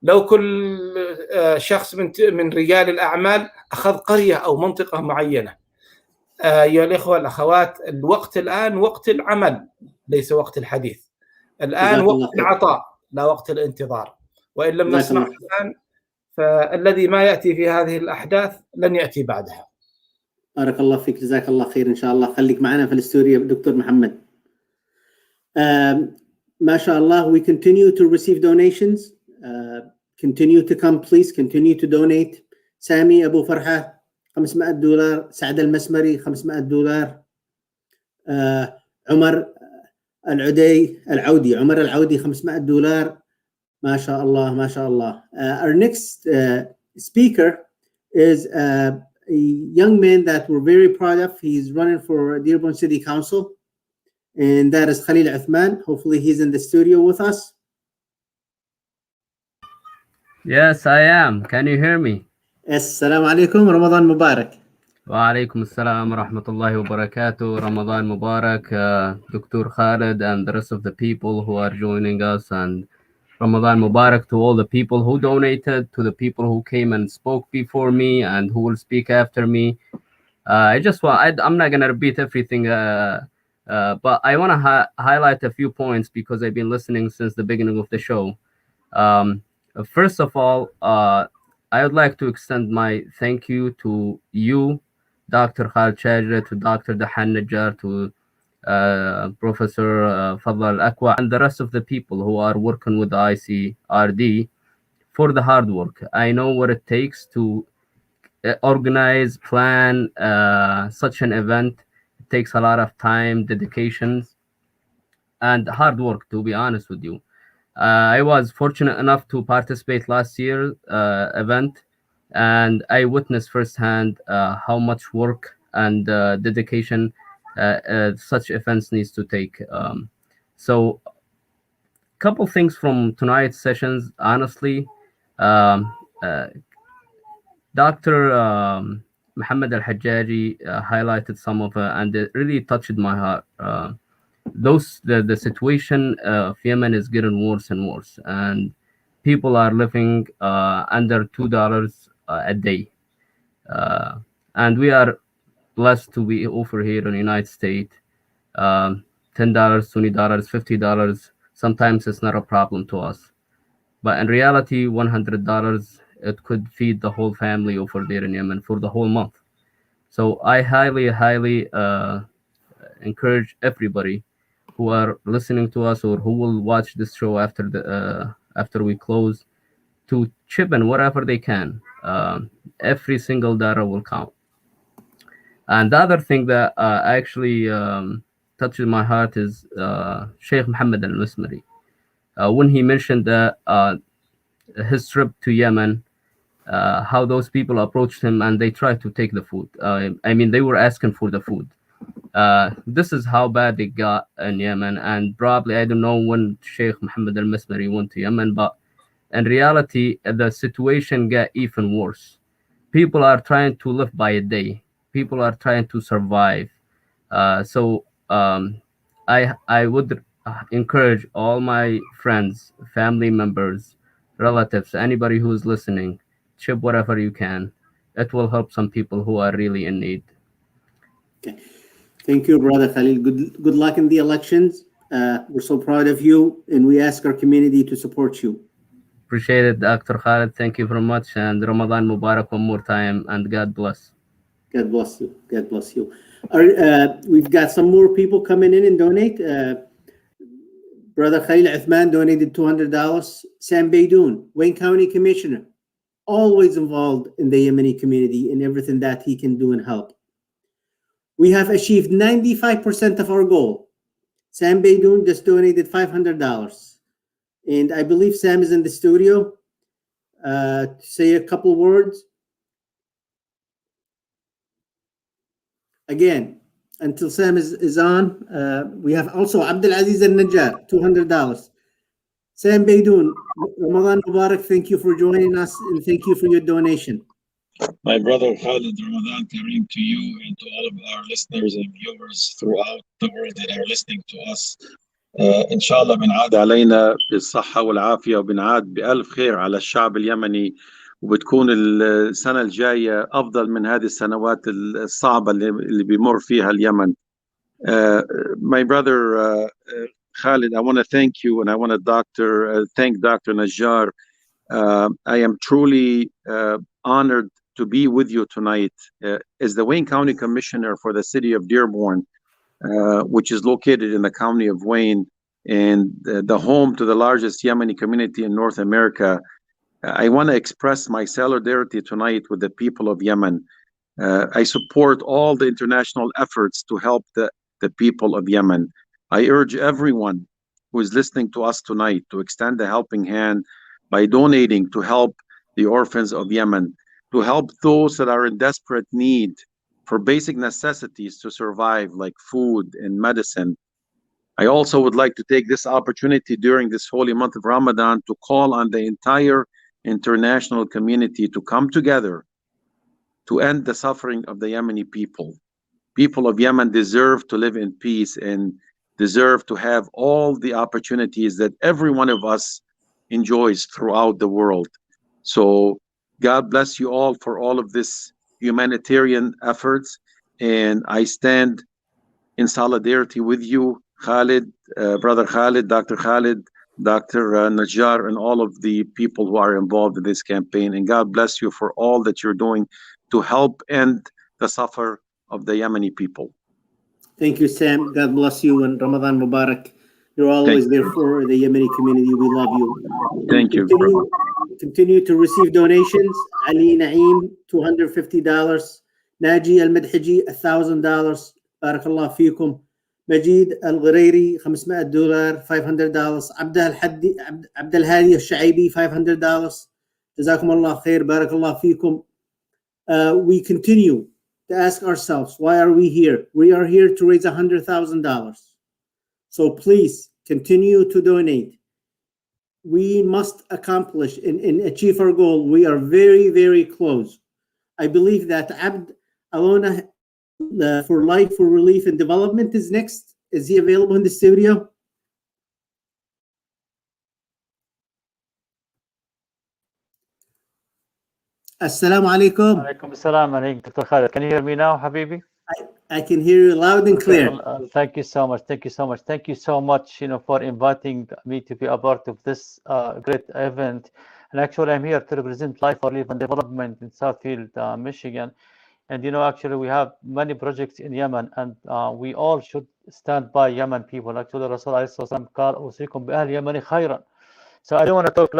لو كل شخص من رجال الأعمال أخذ قرية أو منطقة معينة. أيها الإخوة الأخوات، الوقت الآن وقت العمل ليس وقت الحديث. الآن وقت العطاء لا وقت الانتظار، وإن لم نصنع الآن فالذي ما يأتي في هذه الأحداث لن يأتي بعدها. بارك الله فيك، جزاك الله خير. إن شاء الله خليك معنا في الاستوديو دكتور محمد. ما شاء الله. We continue to receive donations. Continue to come, please continue to donate. سامي أبو فرحة $500. سعد المسمري $500. عمر العودي $500. ما شاء الله ما شاء الله. Our next speaker is a young man that we're very proud of. He's running for Dearborn City Council, and that is Khalil Uthman. Hopefully he's in the studio with us. Yes, I am. Can you hear me? Assalamu alaikum. Ramadan Mubarak. Wa alaikum assalam wa rahmatullahi wa barakatuh. Ramadan Mubarak, Dr. Khalid and the rest of the people who are joining us, and Ramadan Mubarak to all the people who donated, to the people who came and spoke before me and who will speak after me. I'm not going to repeat everything, but I want to highlight a few points because I've been listening since the beginning of the show. First of all, I would like to extend my thank you to you, Dr. Khalid Chajra, to Dr. Dahan Najjar, to Professor Fadl Al-Aqwa, and the rest of the people who are working with the ICRD for the hard work. I know what it takes to organize, plan such an event. It takes a lot of time, dedications, and hard work, to be honest with you. I was fortunate enough to participate last year's event, and I witnessed firsthand how much work and dedication such events needs to take. So a couple things from tonight's sessions, honestly. Dr. Muhammad Al-Hajjaji highlighted some of it, and it really touched my heart. The situation of Yemen is getting worse and worse, and people are living under $2 a day, and we are blessed to be over here in the United States. $10, $20, $50. Sometimes it's not a problem to us, but in reality, $100 it could feed the whole family over there in Yemen for the whole month. So I highly encourage everybody who are listening to us or who will watch this show after we close to chip in whatever they can. Every single dollar will count. And the other thing that actually touches my heart is Sheikh Mohammed Al-Mismari. When he mentioned that his trip to Yemen, how those people approached him and they tried to take the food. They were asking for the food. This is how bad it got in Yemen, and probably I don't know when Sheikh Mohammed Al-Mismari went to Yemen, but in reality the situation got even worse. people are trying to live by a day. People are trying to survive. So I would encourage all my friends, family members, relatives, anybody who's listening, chip whatever you can. It will help some people who are really in need. Okay. Thank you, Brother Khalil. Good luck in the elections. We're so proud of you, and we ask our community to support you. Appreciate it, Dr. Khalid. Thank you very much. And Ramadan Mubarak one more time. And God bless. God bless you. God bless you. We've got some more people coming in and donate. Brother Khalil Uthman donated $200. Sam Baidoun, Wayne County Commissioner, always involved in the Yemeni community and everything that he can do and help. We have achieved 95% of our goal. Sam Baidoun just donated $500. And I believe Sam is in the studio to say a couple words. Again, until Sam is on, we have also Abdul Aziz Al Najjar, $200. Sam Baidoun, Ramadan Mubarak, thank you for joining us and thank you for your donation. My brother Khalid, Ramadan Kareem to you and to all of our listeners and viewers throughout the world that are listening to us. إن شاء الله بنعاد علينا بالصحة والعافية وبنعاد بألف خير على الشعب اليمني وبتكون السنة الجاية أفضل من هذه السنوات الصعبة اللي بيمر فيها اليمن. My brother Khalid, I want to thank you and I want to thank Dr. Najjar. I am truly honored to be with you tonight as the Wayne County Commissioner for the city of Dearborn, which is located in the county of Wayne and the home to the largest Yemeni community in North America. I want to express my solidarity tonight with the people of Yemen. I support all the international efforts to help the people of Yemen. I urge everyone who is listening to us tonight to extend a helping hand by donating to help the orphans of Yemen, to help those that are in desperate need for basic necessities to survive, like food and medicine. I also would like to take this opportunity during this holy month of Ramadan to call on the entire international community to come together to end the suffering of the Yemeni people. People of Yemen deserve to live in peace and deserve to have all the opportunities that every one of us enjoys throughout the world. So God bless you all for all of this humanitarian efforts, and I stand in solidarity with you, Khalid, Brother Khalid, Dr. Najjar, and all of the people who are involved in this campaign. And God bless you for all that you're doing to help end the suffer of the Yemeni people. Thank you, Sam. God bless you and Ramadan Mubarak. You're always there for the Yemeni community. We love you. Thank you. Continue to receive donations. Ali Naeem, $250. Naji Al Madhiji, $1,000. Barakallah fikum. Majid Al Ghareeri, $500. $500. Abdul Hadi Al Shaibi, $500. Jazakum Allah khair. Barakallah fikum. We continue to ask ourselves, why are we here? We are here to raise $100,000. So please continue to donate. We must accomplish and achieve our goal. We are very, very close. I believe that Abd Alona for Life for Relief and Development is next. Is he available in the studio? Assalamu alaikum. Alaikum assalam alaikum, Dr. Khalid. Can you hear me now, Habibi? I can hear you loud and clear. Thank you so much. Thank you so much. Thank you so much, for inviting me to be a part of this great event. And actually, I'm here to represent Life for Relief and Development in Southfield, Michigan. And actually, we have many projects in Yemen, and we all should stand by Yemen people. Actually, Rasul قال أوصيكم بأهل يمن خيرا. So I don't want to talk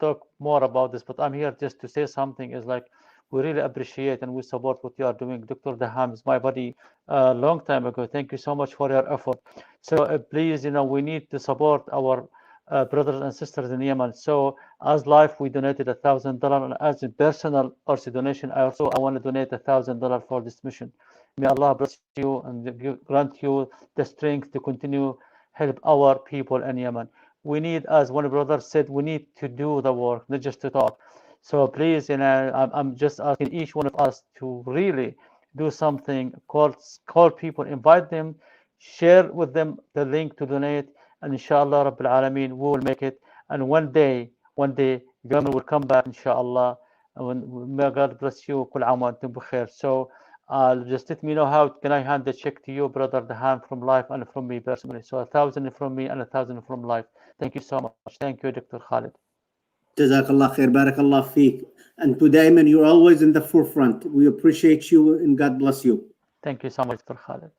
talk more about this, but I'm here just to say something is like, we really appreciate and we support what you are doing. Dr. Daham is my buddy a long time ago. Thank you so much for your effort. So please, we need to support our brothers and sisters in Yemen. So as Life, we donated $1,000, and as a personal also donation, I want to donate $1,000 for this mission. May Allah bless you and grant you the strength to continue help our people in Yemen. We need, as one brother said, we need to do the work, not just to talk. So please, I'm just asking each one of us to really do something. Call people, invite them, share with them the link to donate, and inshallah Rabbil Alameen, we will make it. And one day, Yemen will come back, inshallah. May God bless you. Kul aam wa antum bikhair. So just let me know how can I hand the check to you, brother Dahan, from Life and from me personally. So 1,000 from me and 1,000 from Life. Thank you so much. Thank you, Dr. Khalid. Jazakallah khair, barakallah feek. And to Diamond, you're always in the forefront. We appreciate you and God bless you. Thank you so much, Dr. Khalid.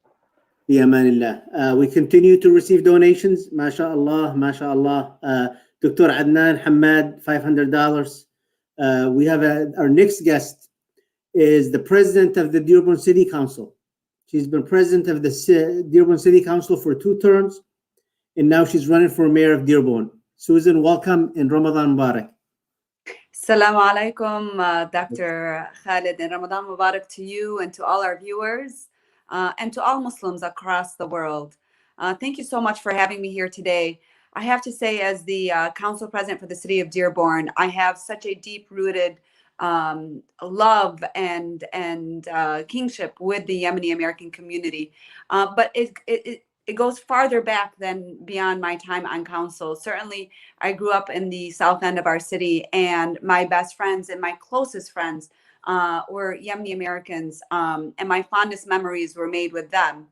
Bi amanillah. We continue to receive donations. MashaAllah, MashaAllah. Dr. Adnan Hamad, $500. We have our next guest is the president of the Dearborn City Council. She's been president of the Dearborn City Council for 2 terms, and now she's running for mayor of Dearborn. Susan, welcome in Ramadan Mubarak. Assalamu alaikum, Dr. Khalid, and Ramadan Mubarak to you and to all our viewers and to all Muslims across the world. Thank you so much for having me here today. I have to say, as the council president for the city of Dearborn, I have such a deep-rooted love and kingship with the Yemeni American community. But it goes farther back than beyond my time on council. Certainly, I grew up in the south end of our city, and my best friends and my closest friends were Yemeni Americans, and my fondest memories were made with them.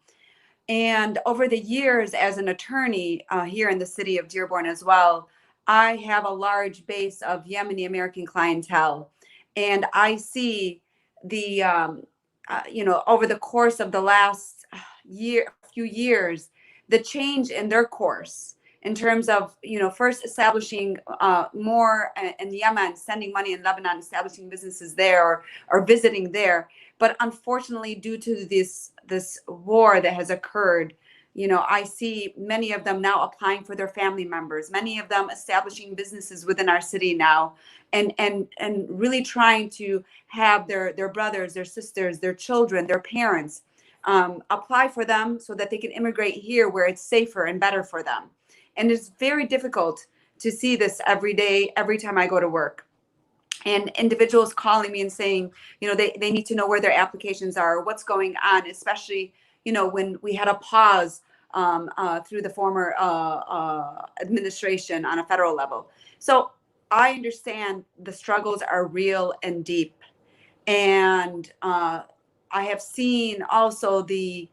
And over the years, as an attorney here in the city of Dearborn as well, I have a large base of Yemeni American clientele. And I see the, over the course of the last few years, the change in their course in terms of, first establishing more in Yemen, sending money in Lebanon, establishing businesses there or visiting there. But unfortunately, due to this war that has occurred, I see many of them now applying for their family members, many of them establishing businesses within our city now, and really trying to have their brothers, their sisters, their children, their parents apply for them so that they can immigrate here where it's safer and better for them. And it's very difficult to see this every day, every time I go to work. And individuals calling me and saying, they need to know where their applications are, what's going on, especially, when we had a pause through the former administration on a federal level. So I understand the struggles are real and deep. And I have seen also the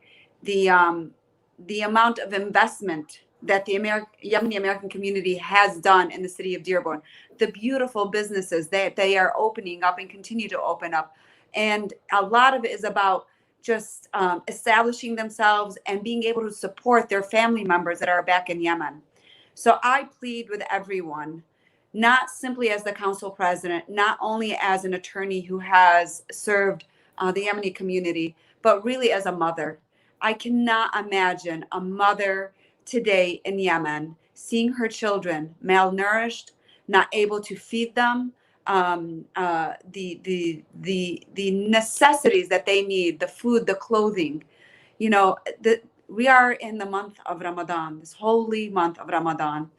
amount of investment that the Yemeni American community has done in the city of Dearborn, the beautiful businesses that they are opening up and continue to open up. And a lot of it is about just establishing themselves and being able to support their family members that are back in Yemen. So I plead with everyone, not simply as the council president, not only as an attorney who has served the Yemeni community, but really as a mother. I cannot imagine a mother today in Yemen seeing her children malnourished, not able to feed them the necessities that they need, the food, the clothing. We are in the month of Ramadan, this holy month of Ramadan.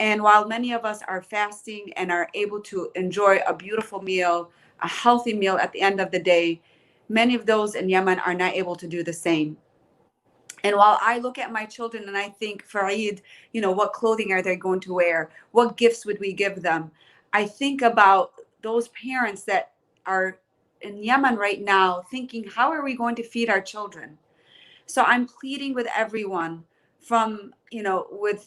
And while many of us are fasting and are able to enjoy a beautiful meal, a healthy meal at the end of the day, many of those in Yemen are not able to do the same. And while I look at my children and I think, for Eid, what clothing are they going to wear? What gifts would we give them? I think about those parents that are in Yemen right now thinking, how are we going to feed our children? So I'm pleading with everyone from the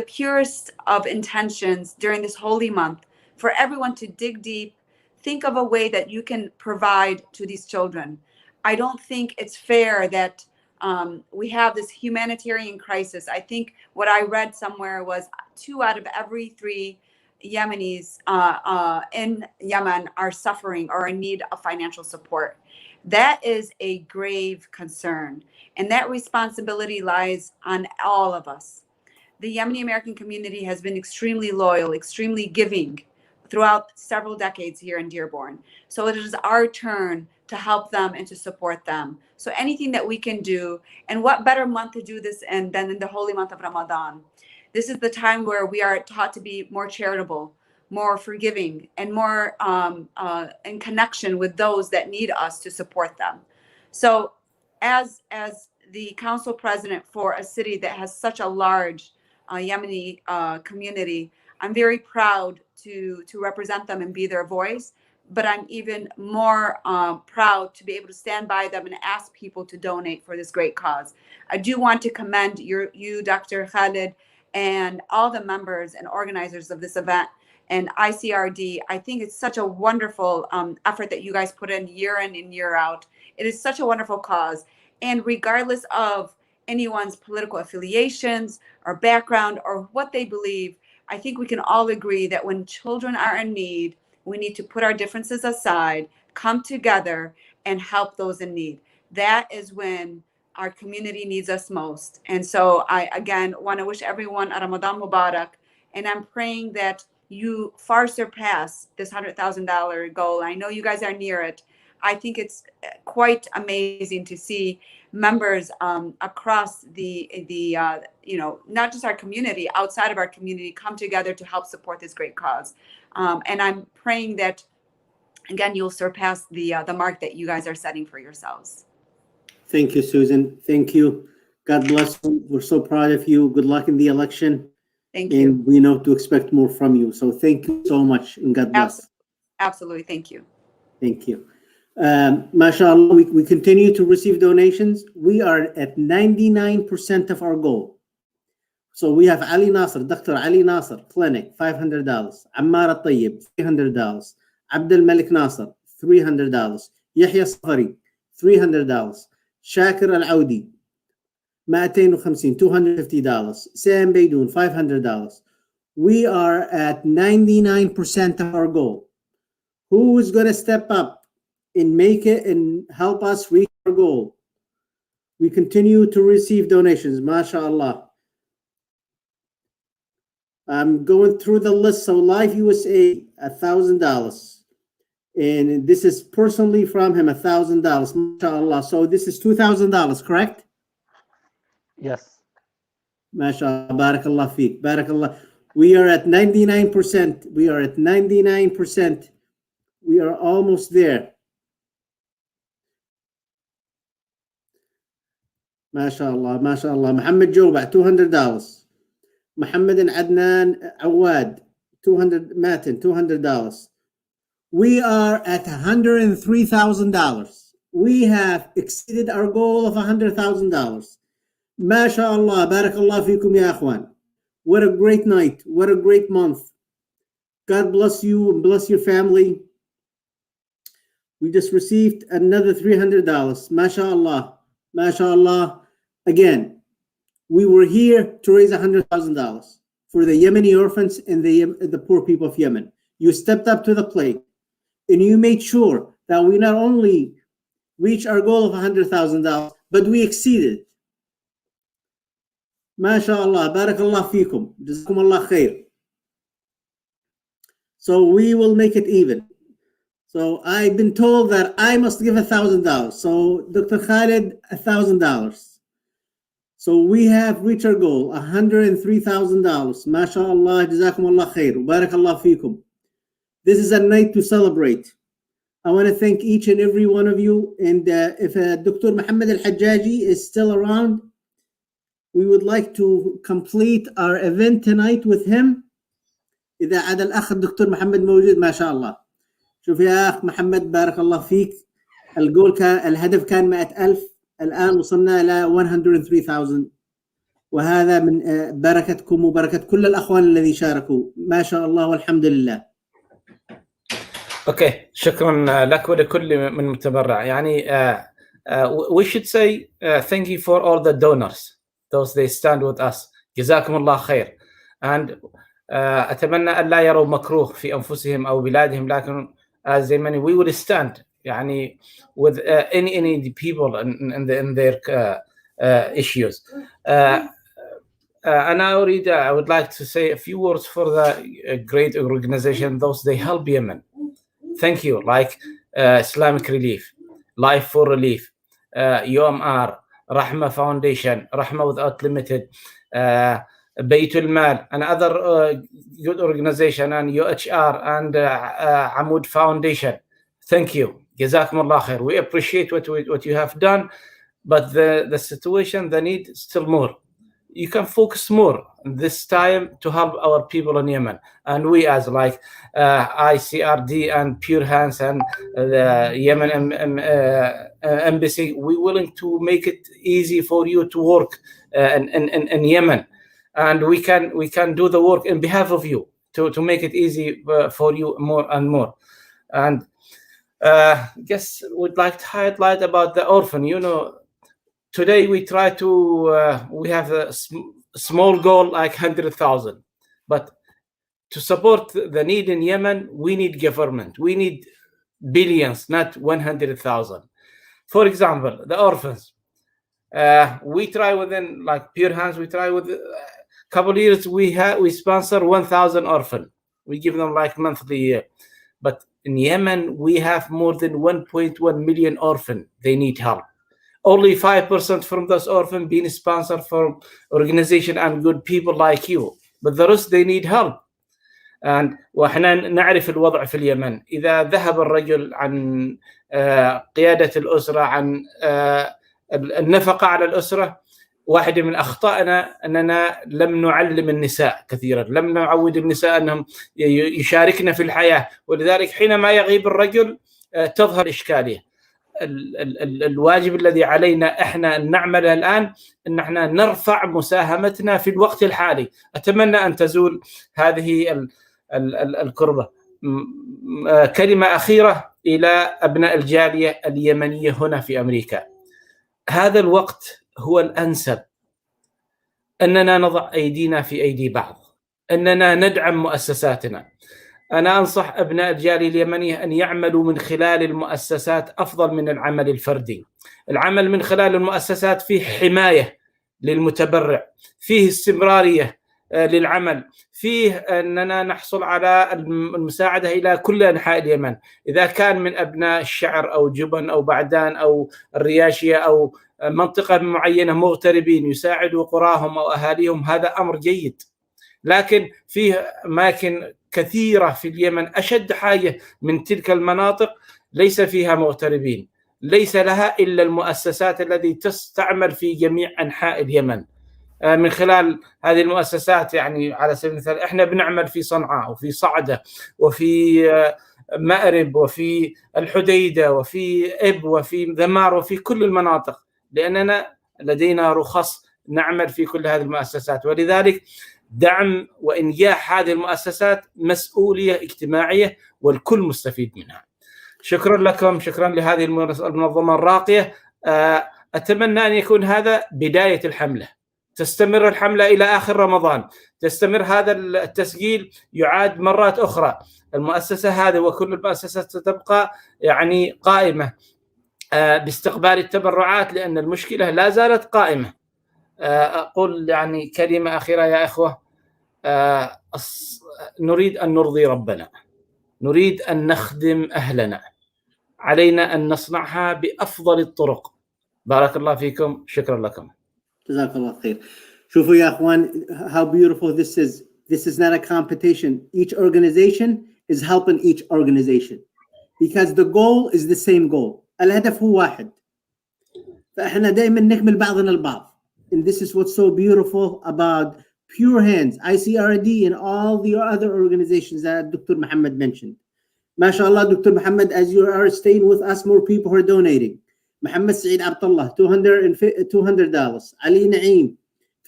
purest of intentions during this holy month, for everyone to dig deep, think of a way that you can provide to these children. I don't think it's fair that we have this humanitarian crisis. I think what I read somewhere was 2 out of every 3 Yemenis in Yemen are suffering or in need of financial support. That is a grave concern, and that responsibility lies on all of us. The Yemeni American community has been extremely loyal, extremely giving throughout several decades here in Dearborn. So it is our turn to help them and to support them. So anything that we can do, and what better month to do this in than in the holy month of Ramadan. This is the time where we are taught to be more charitable, more forgiving, and more in connection with those that need us to support them. So as the council president for a city that has such a large Yemeni community, I'm very proud to represent them and be their voice. But I'm even more proud to be able to stand by them and ask people to donate for this great cause. I do want to commend you, Dr. Khalid, and all the members and organizers of this event, and ICRD. I think it's such a wonderful effort that you guys put in and year out. It is such a wonderful cause. And regardless of anyone's political affiliations or background or what they believe, I think we can all agree that when children are in need, we need to put our differences aside, come together, and help those in need. That is when our community needs us most. And so I, again, want to wish everyone a Ramadan Mubarak. And I'm praying that you far surpass this $100,000 goal. I know you guys are near it. I think it's quite amazing to see members across the not just our community, outside of our community, come together to help support this great cause. And I'm praying that, again, you'll surpass the mark that you guys are setting for yourselves. Thank you, Susan. Thank you. God bless you. We're so proud of you. Good luck in the election. Thank you. And we know to expect more from you. So thank you so much, and God bless. Absolutely. Thank you. Thank you. MashaAllah, we continue to receive donations. We are at 99% of our goal. So we have Ali Nasser, Dr. Ali Nasser, Clinic, $500. Ammar Al-Tayyib, $300. Abdul Malik Nasser, $300. Yahya Safari, $300. Shakir Al-Audi, $250. Sam Baidoun, $500. We are at 99% of our goal. Who is going to step up and make it and help us reach our goal? We continue to receive donations, MashaAllah. I'm going through the list. So Life USA, $1,000. And this is personally from him, $1,000, MashaAllah. So this is $2,000, correct? Yes. MashaAllah, Barakallah Feek, Barakallah. We are at 99%. We are at 99%. We are almost there. MashaAllah, MashaAllah. Muhammad Joba, $200. Muhammad and Adnan Awad, $200. We are at $103,000. We have exceeded our goal of $100,000. MashaAllah, Barakallah Feekum ya akhwan. What a great night. What a great month. God bless you and bless your family. We just received another $300. MashaAllah. MashaAllah. Again, we were here to raise $100,000 for the Yemeni orphans and the poor people of Yemen. You stepped up to the plate and you made sure that we not only reach our goal of $100,000, but we exceeded. MashaAllah. Barakallah feekum. Jazakumullah khair. So we will make it even. So I've been told that I must give $1,000. So Dr. Khalid, $1,000. So we have reached our goal, $103,000. MashaAllah, Jazakumullah khair. Barakallah feekum. This is a night to celebrate. I want to thank each and every one of you. And if Dr. Muhammad Al-Hajjaji is still around, we would like to complete our event tonight with him. إذا عاد الأخ الدكتور محمد موجود ما شاء الله. شوف يا أخ محمد بارك الله فيك. الهدف كان 100,000. الآن وصلنا إلى 103,000. وهذا من بركتكم وبركة كل الأخوان الذي شاركوا. ما شاء الله والحمد لله. اوكي شكرا لك ولكل من متبرع. يعني we should say thank you for all the donors, those they stand with us. جزاكم الله خير. And أتمنى أن لا يروا مكروه في أنفسهم أو بلادهم، لكن as Yemeni we will stand يعني with any people in their issues. أنا I would like to say a few words for the great organization, those they help Yemen. Thank you, like Islamic Relief, Life for Relief, UMR, Rahma Foundation, Rahma Without Limited, Baitul Mal, and other good organization, and UHR and Amoud Foundation. Thank you. Jazakumullah khair. We appreciate what you have done, but the situation, the need still more. You can focus more this time to help our people in Yemen, and we as like ICRD and Pure Hands and the Yemen embassy, we willing to make it easy for you to work in Yemen, and we can do the work in behalf of you to make it easy for you more and more. And guess would like to highlight about the orphan. You know, today we try to we have a small goal like 100,000, but to support the need in Yemen, we need government. We need billions, not 100,000. For example, the orphans. We try within like Pure Hands. We try with a couple of years. We sponsor 1,000 orphan. We give them like monthly, but in Yemen we have more than 1.1 million orphan. They need help. Only 5% from those orphans being sponsored from organization and good people like you, but the rest they need help. and واحنا نعرف الوضع في اليمن. اذا ذهب الرجل عن قيادة الأسرة، عن النفقة على الأسرة، واحدة من أخطائنا أننا لم نعلم النساء كثيرا، لم نعود النساء أنهم يشاركن في الحياة، ولذلك حينما يغيب الرجل تظهر إشكالية. الواجب الذي علينا احنا ان نعمله الان ان احنا نرفع مساهمتنا في الوقت الحالي. اتمنى ان تزول هذه الكربة. كلمة أخيرة إلى أبناء الجالية اليمنية هنا في أمريكا. هذا الوقت هو الأنسب أننا نضع أيدينا في أيدي بعض، أننا ندعم مؤسساتنا. أنا أنصح أبناء الجالية اليمنية أن يعملوا من خلال المؤسسات أفضل من العمل الفردي. العمل من خلال المؤسسات فيه حماية للمتبرع، فيه استمرارية للعمل، فيه أننا نحصل على المساعدة إلى كل أنحاء اليمن. إذا كان من أبناء الشعر أو جبن أو بعدان أو الرياشية أو منطقة معينة مغتربين يساعدوا قراهم أو أهاليهم، هذا أمر جيد. لكن فيه أماكن كثيرة في اليمن أشد حاجة من تلك المناطق ليس فيها مغتربين، ليس لها إلا المؤسسات التي تستعمل في جميع أنحاء اليمن. من خلال هذه المؤسسات، يعني على سبيل المثال احنا بنعمل في صنعاء وفي صعدة وفي مأرب وفي الحديدة وفي إب وفي ذمار وفي كل المناطق، لأننا لدينا رخص نعمل في كل هذه المؤسسات. ولذلك دعم وإنجاح هذه المؤسسات مسؤولية اجتماعية والكل مستفيد منها. شكرا لكم، شكرا لهذه المنظمة الراقية. أتمنى أن يكون هذا بداية الحملة، تستمر الحملة إلى آخر رمضان، تستمر هذا التسجيل يعاد مرات أخرى. المؤسسة هذه وكل المؤسسات ستبقى يعني قائمة باستقبال التبرعات، لأن المشكلة لا زالت قائمة. أقول يعني كلمة أخيرة يا إخوة، نريد أن نرضي ربنا، نريد أن نخدم أهلنا، علينا أن نصنعها بأفضل الطرق. بارك الله فيكم، شكرا لكم. جزاك الله خير. شوفوا يا أخوان how beautiful this is. This is not a competition. Each organization is helping each organization because the goal is the same goal. الهدف هو واحد. فإحنا دائما نكمل بعضنا البعض. And this is what's so beautiful about Pure Hands, ICRD, and all the other organizations that Dr. Muhammad mentioned. MashaAllah, Dr. Muhammad, as you are staying with us, more people are donating. Muhammad Saeed Abdullah, $200. Ali Naeem,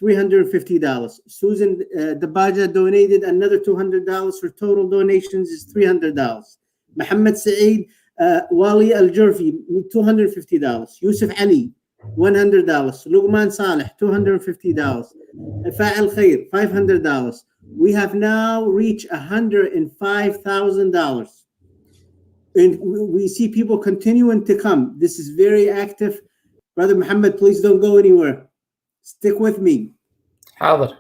$350. Susan Dabaja donated another $200 for total donations is $300. Muhammad Saeed Wali Al-Jurfi, $250. Yusuf Ali, $100. Luqman Saleh, $250. Fa'al Khair, $500. We have now reached $105,000. And we see people continuing to come. This is very active. Brother Muhammad, please don't go anywhere. Stick with me. حاضر.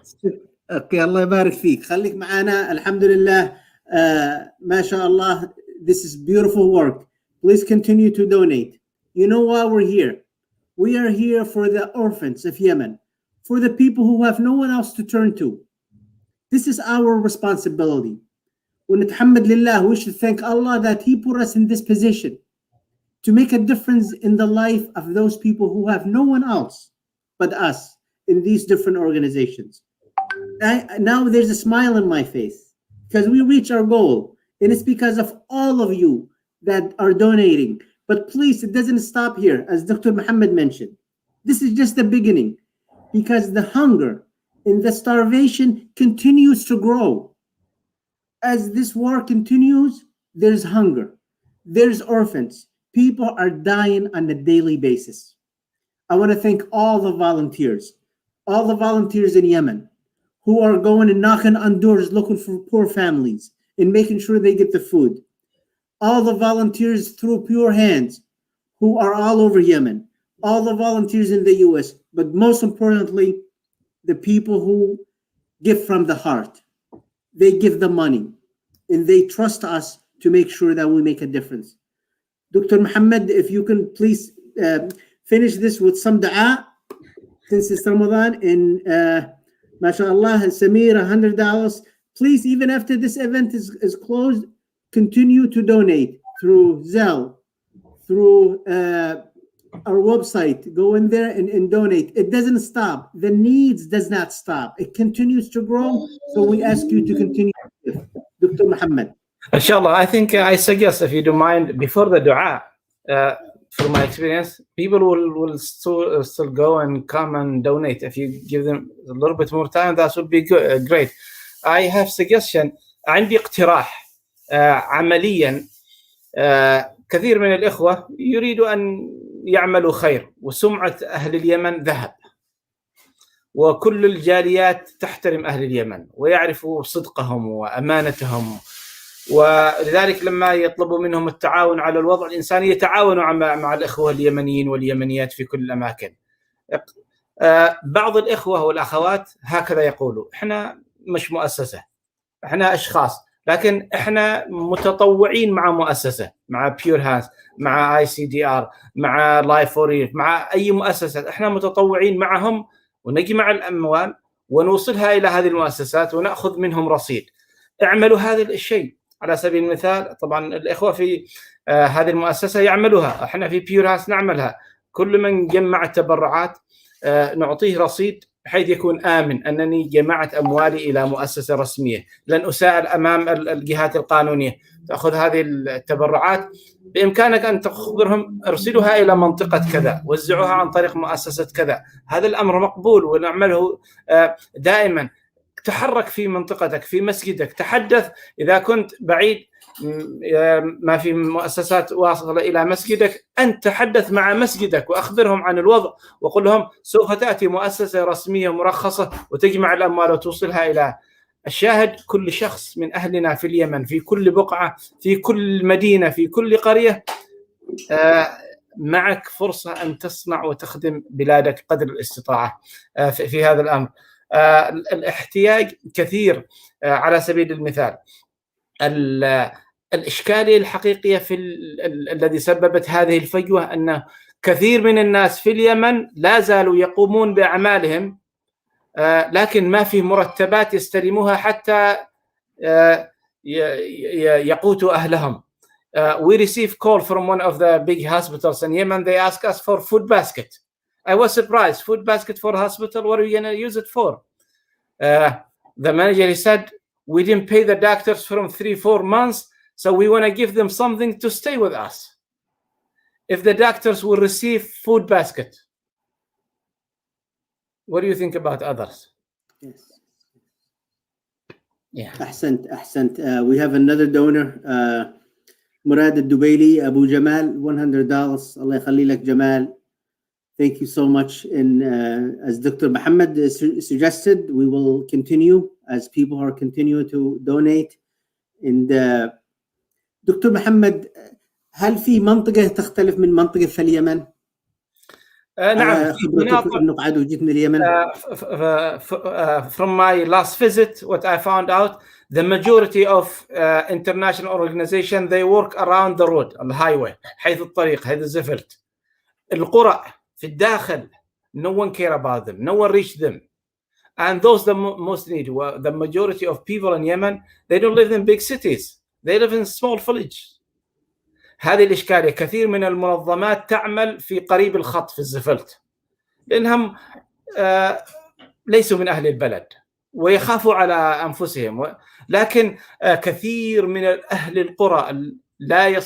Okay, Allah يبارك فيك. خليك معنا. Alhamdulillah. ما شاء الله. This is beautiful work. Please continue to donate. You know why we're here? We are here for the orphans of Yemen, for the people who have no one else to turn to. This is our responsibility. ونتحمد لله, we should thank Allah that He put us in this position to make a difference in the life of those people who have no one else but us in these different organizations. Now there's a smile on my face because we reach our goal, and it's because of all of you that are donating. But please, it doesn't stop here, as Dr. Muhammad mentioned. This is just the beginning, because the hunger and the starvation continues to grow. As this war continues, there's hunger, there's orphans. People are dying on a daily basis. I want to thank all the volunteers in Yemen who are going and knocking on doors looking for poor families and making sure they get the food. All the volunteers through Pure Hands who are all over Yemen, all the volunteers in the US, but most importantly, the people who give from the heart. They give the money and they trust us to make sure that we make a difference. Dr. Muhammad, if you can please finish this with some dua, since it's Ramadan, and mashallah, Samir, $100. Please, even after this event is closed, continue to donate through Zelle, through our website. Go in there and donate. It doesn't stop. The needs does not stop. It continues to grow. So we ask you to continue. Dr. Muhammad. Inshallah, I think I suggest, if you don't mind, before the dua, from my experience, people will still go and come and donate. If you give them a little bit more time, that would be good, great. I have suggestion. عندي اقتراح عمليا. كثير من الإخوة يريدوا أن يعملوا خير، وسمعة أهل اليمن ذهب، وكل الجاليات تحترم أهل اليمن ويعرفوا صدقهم وأمانتهم، ولذلك لما يطلبوا منهم التعاون على الوضع الإنساني يتعاونوا مع الإخوة اليمنيين واليمنيات في كل الأماكن. بعض الإخوة والأخوات هكذا يقولوا: إحنا مش مؤسسة، إحنا أشخاص، لكن إحنا متطوعين مع مؤسسة، مع بيور هانز، مع ICDR، مع لايف فور، مع أي مؤسسة، إحنا متطوعين معهم ونجمع الأموال ونوصلها إلى هذه المؤسسات ونأخذ منهم رصيد. اعملوا هذا الشيء. على سبيل المثال، طبعا الإخوة في هذه المؤسسة يعملوها، احنا في بيور هاوس نعملها. كل من جمع التبرعات نعطيه رصيد بحيث يكون آمن أنني جمعت أموالي إلى مؤسسة رسمية، لن أساءل أمام الجهات القانونية. تأخذ هذه التبرعات، بإمكانك أن تخبرهم ارسلوها إلى منطقة كذا، وزعوها عن طريق مؤسسة كذا. هذا الأمر مقبول ونعمله دائما. تحرك في منطقتك، في مسجدك، تحدث. إذا كنت بعيد ما في مؤسسات واصلة إلى مسجدك، أنت تحدث مع مسجدك وأخبرهم عن الوضع، وقل لهم سوف تأتي مؤسسة رسمية مرخصة وتجمع الأموال وتوصلها إلى الشاهد. كل شخص من أهلنا في اليمن، في كل بقعة، في كل مدينة، في كل قرية، معك فرصة أن تصنع وتخدم بلادك قدر الاستطاعة في هذا الأمر. الاحتياج كثير. على سبيل المثال، الإشكالية الحقيقية في الذي سببت هذه الفجوة أن كثير من الناس في اليمن لا زالوا يقومون بأعمالهم، لكن ما في مرتبات يستلموها حتى يقوتوا أهلهم. We receive call from one of the big hospitals in Yemen. They ask us for food basket. I was surprised. Food basket for hospital? What are we going to use it for? The manager, he said, we didn't pay the doctors from 3-4 months, so we want to give them something to stay with us. If the doctors will receive food basket, what do you think about others? Yes. Yeah. أحسنت. We have another donor, Murad al-Dubaili, Abu Jamal, $100. Allah يخلي لك Jamal. Thank you so much. And as Dr. Muhammad suggested, we will continue as people are continuing to donate. And Dr. Muhammad, هل في منطقة تختلف من منطقة في اليمن؟ نعم. خبرتك إنه قاعد وجيت من اليمن. From my last visit, what I found out, the majority of international organizations, they work around the road, on the highway, حيث الطريق، حيث الزفلت. القرى في الداخل no one care about them, no one reach them. And those the most need, the majority of people in Yemen, they don't live in big cities, they live in small villages. هذه الإشكالية. كثير من المنظمات تعمل في قريب الخط في الزفلت لأنهم ليسوا من أهل البلد ويخافوا على أنفسهم، لكن كثير من أهل القرى لا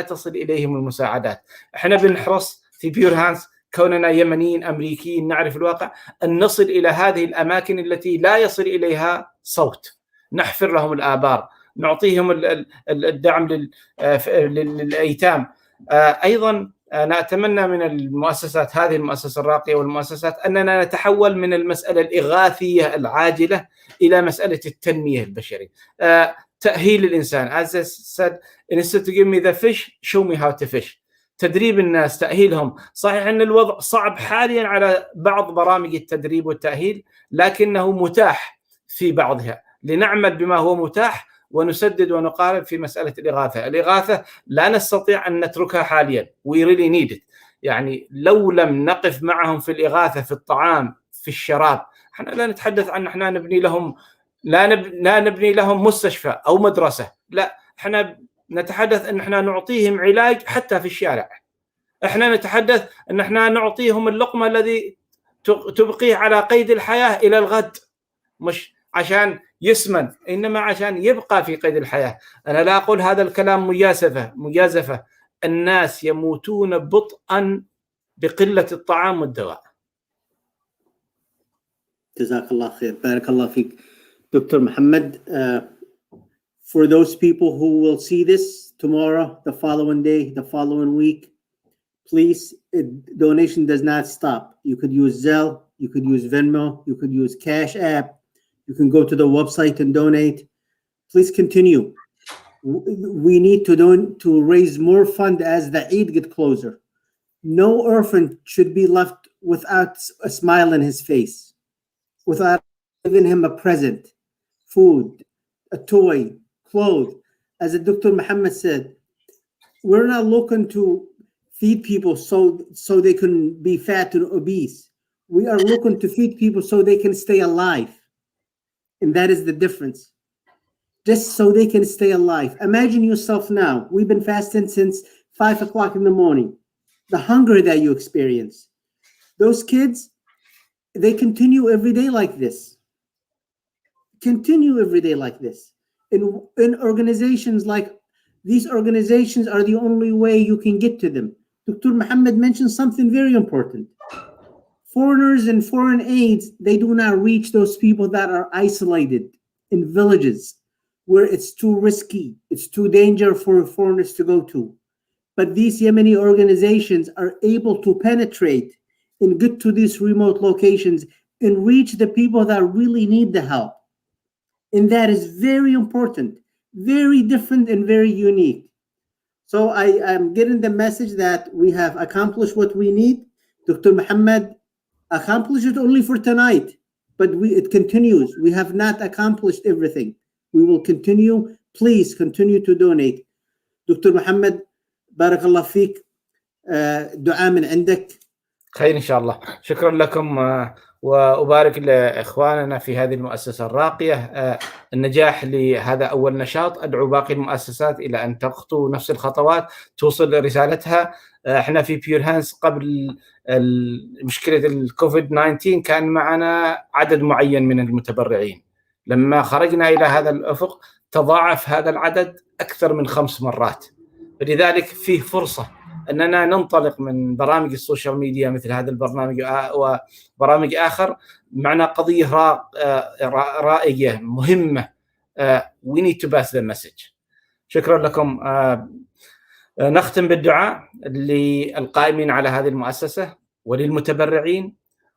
تصل إليهم المساعدات. احنا بنحرص في بيور هانس كوننا يمنيين أمريكيين نعرف الواقع أن نصل إلى هذه الأماكن التي لا يصل إليها صوت، نحفر لهم الآبار، نعطيهم الدعم للأيتام. أيضا أنا أتمنى من المؤسسات، هذه المؤسسة الراقية والمؤسسات، أننا نتحول من المسألة الإغاثية العاجلة إلى مسألة التنمية البشرية. تأهيل الإنسان. As I said, instead to give me the fish, show me how to fish. تدريب الناس، تأهيلهم. صحيح أن الوضع صعب حاليا على بعض برامج التدريب والتأهيل، لكنه متاح في بعضها. لنعمل بما هو متاح ونسدد ونقارب في مسألة الإغاثة. الإغاثة لا نستطيع أن نتركها حاليا. We really need it. يعني لو لم نقف معهم في الإغاثة، في الطعام، في الشراب، احنا لا نتحدث عن احنا نبني لهم، لا نبني لهم مستشفى أو مدرسة، لا، احنا نتحدث أن احنا نعطيهم علاج حتى في الشارع. احنا نتحدث أن احنا نعطيهم اللقمة الذي تبقيه على قيد الحياة إلى الغد، مش عشان يسمن، إنما عشان يبقى في قيد الحياة. أنا لا أقول هذا الكلام مجازفة. الناس يموتون بطئا بقلة الطعام والدواء. جزاك الله خير. بارك الله فيك Dr. Muhammad. For those people who will see this tomorrow, the following day, the following week, please, donation does not stop. You could use Zelle, you could use Venmo, you could use Cash App, you can go to the website and donate. Please continue. We need to raise more fund as the Eid get closer. No orphan should be left without a smile on his face, without giving him a present, food, a toy, clothes. As Dr. Muhammad said, we're not looking to feed people so they can be fat and obese. We are looking to feed people so they can stay alive. And that is the difference. Just so they can stay alive. Imagine yourself now. We've been fasting since 5 o'clock in the morning. The hunger that you experience. Those kids, they continue every day like this. In organizations like these, organizations are the only way you can get to them. Dr. Muhammad mentioned something very important. Foreigners and foreign aids, they do not reach those people that are isolated in villages where it's too risky, it's too dangerous for foreigners to go to. But these Yemeni organizations are able to penetrate and get to these remote locations and reach the people that really need the help. And that is very important, very different and very unique. So I am getting the message that we have accomplished what we need. Dr. Muhammad accomplished it only for tonight, but it continues. We have not accomplished everything. We will continue. Please continue to donate. Dr. Muhammad, بارك الله فيك. دعاء من عندك. خير إن شاء الله. شكرا لكم وأبارك لإخواننا في هذه المؤسسة الراقية. النجاح لهذا أول نشاط. أدعو باقي المؤسسات إلى أن تخطو نفس الخطوات، توصل رسالتها. احنا في بيور هانس قبل مشكلة الكوفيد 19 كان معنا عدد معين من المتبرعين. لما خرجنا إلى هذا الأفق تضاعف هذا العدد أكثر من 5 مرات. فلذلك فيه فرصة أننا ننطلق من برامج السوشيال ميديا مثل هذا البرنامج وبرامج آخر معنا قضية رائجة مهمة. We need to pass the message. شكرا لكم. نختم بالدعاء للقائمين على هذه المؤسسة وللمتبرعين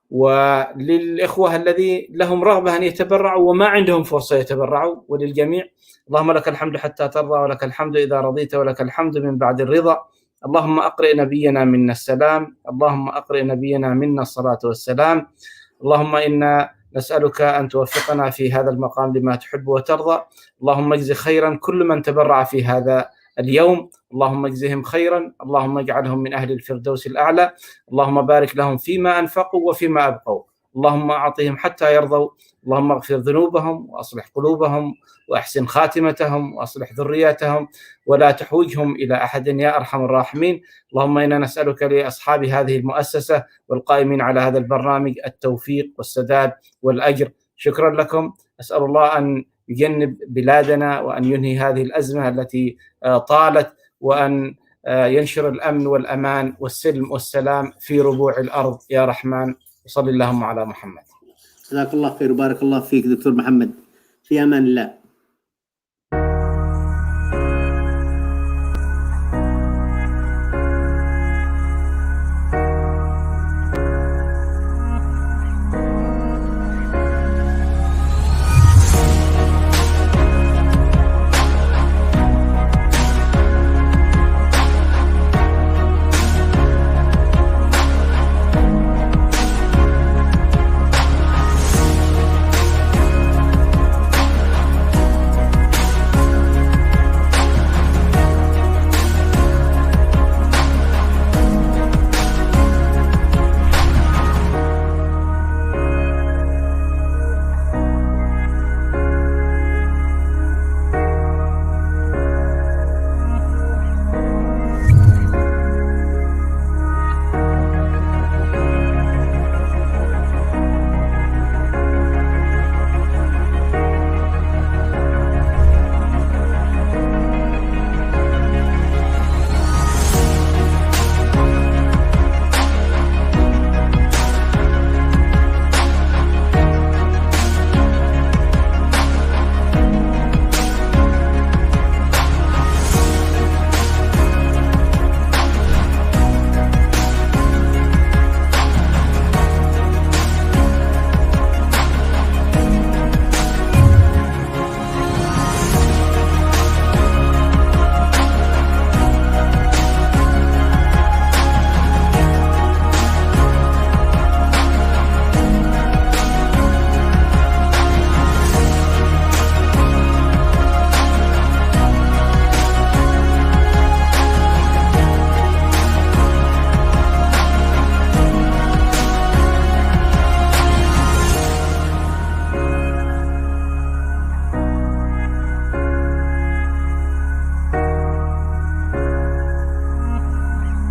وللإخوة الذي لهم رغبة أن يتبرعوا وما عندهم فرصة يتبرعوا، وللجميع. اللهم لك الحمد حتى ترضى، ولك الحمد إذا رضيت، ولك الحمد من بعد الرضا. اللهم أقرئ نبينا منا السلام، اللهم أقرئ نبينا منا الصلاة والسلام. اللهم إنا نسألك أن توفقنا في هذا المقام لما تحب وترضى. اللهم اجز خيرا كل من تبرع في هذا اليوم. اللهم اجزهم خيرا، اللهم اجعلهم من أهل الفردوس الأعلى، اللهم بارك لهم فيما أنفقوا وفيما أبقوا، اللهم أعطهم حتى يرضوا، اللهم اغفر ذنوبهم وأصلح قلوبهم وأحسن خاتمتهم وأصلح ذرياتهم ولا تحوجهم إلى أحد يا أرحم الراحمين. اللهم إنا نسألك لأصحاب هذه المؤسسة والقائمين على هذا البرنامج التوفيق والسداد والأجر. شكرا لكم. أسأل الله أن يجنب بلادنا وأن ينهي هذه الأزمة التي طالت، وأن ينشر الأمن والأمان والسلم والسلام في ربوع الأرض يا رحمن. وصلى اللهم على محمد. جزاك الله خير وبارك الله فيك دكتور محمد. في أمان الله.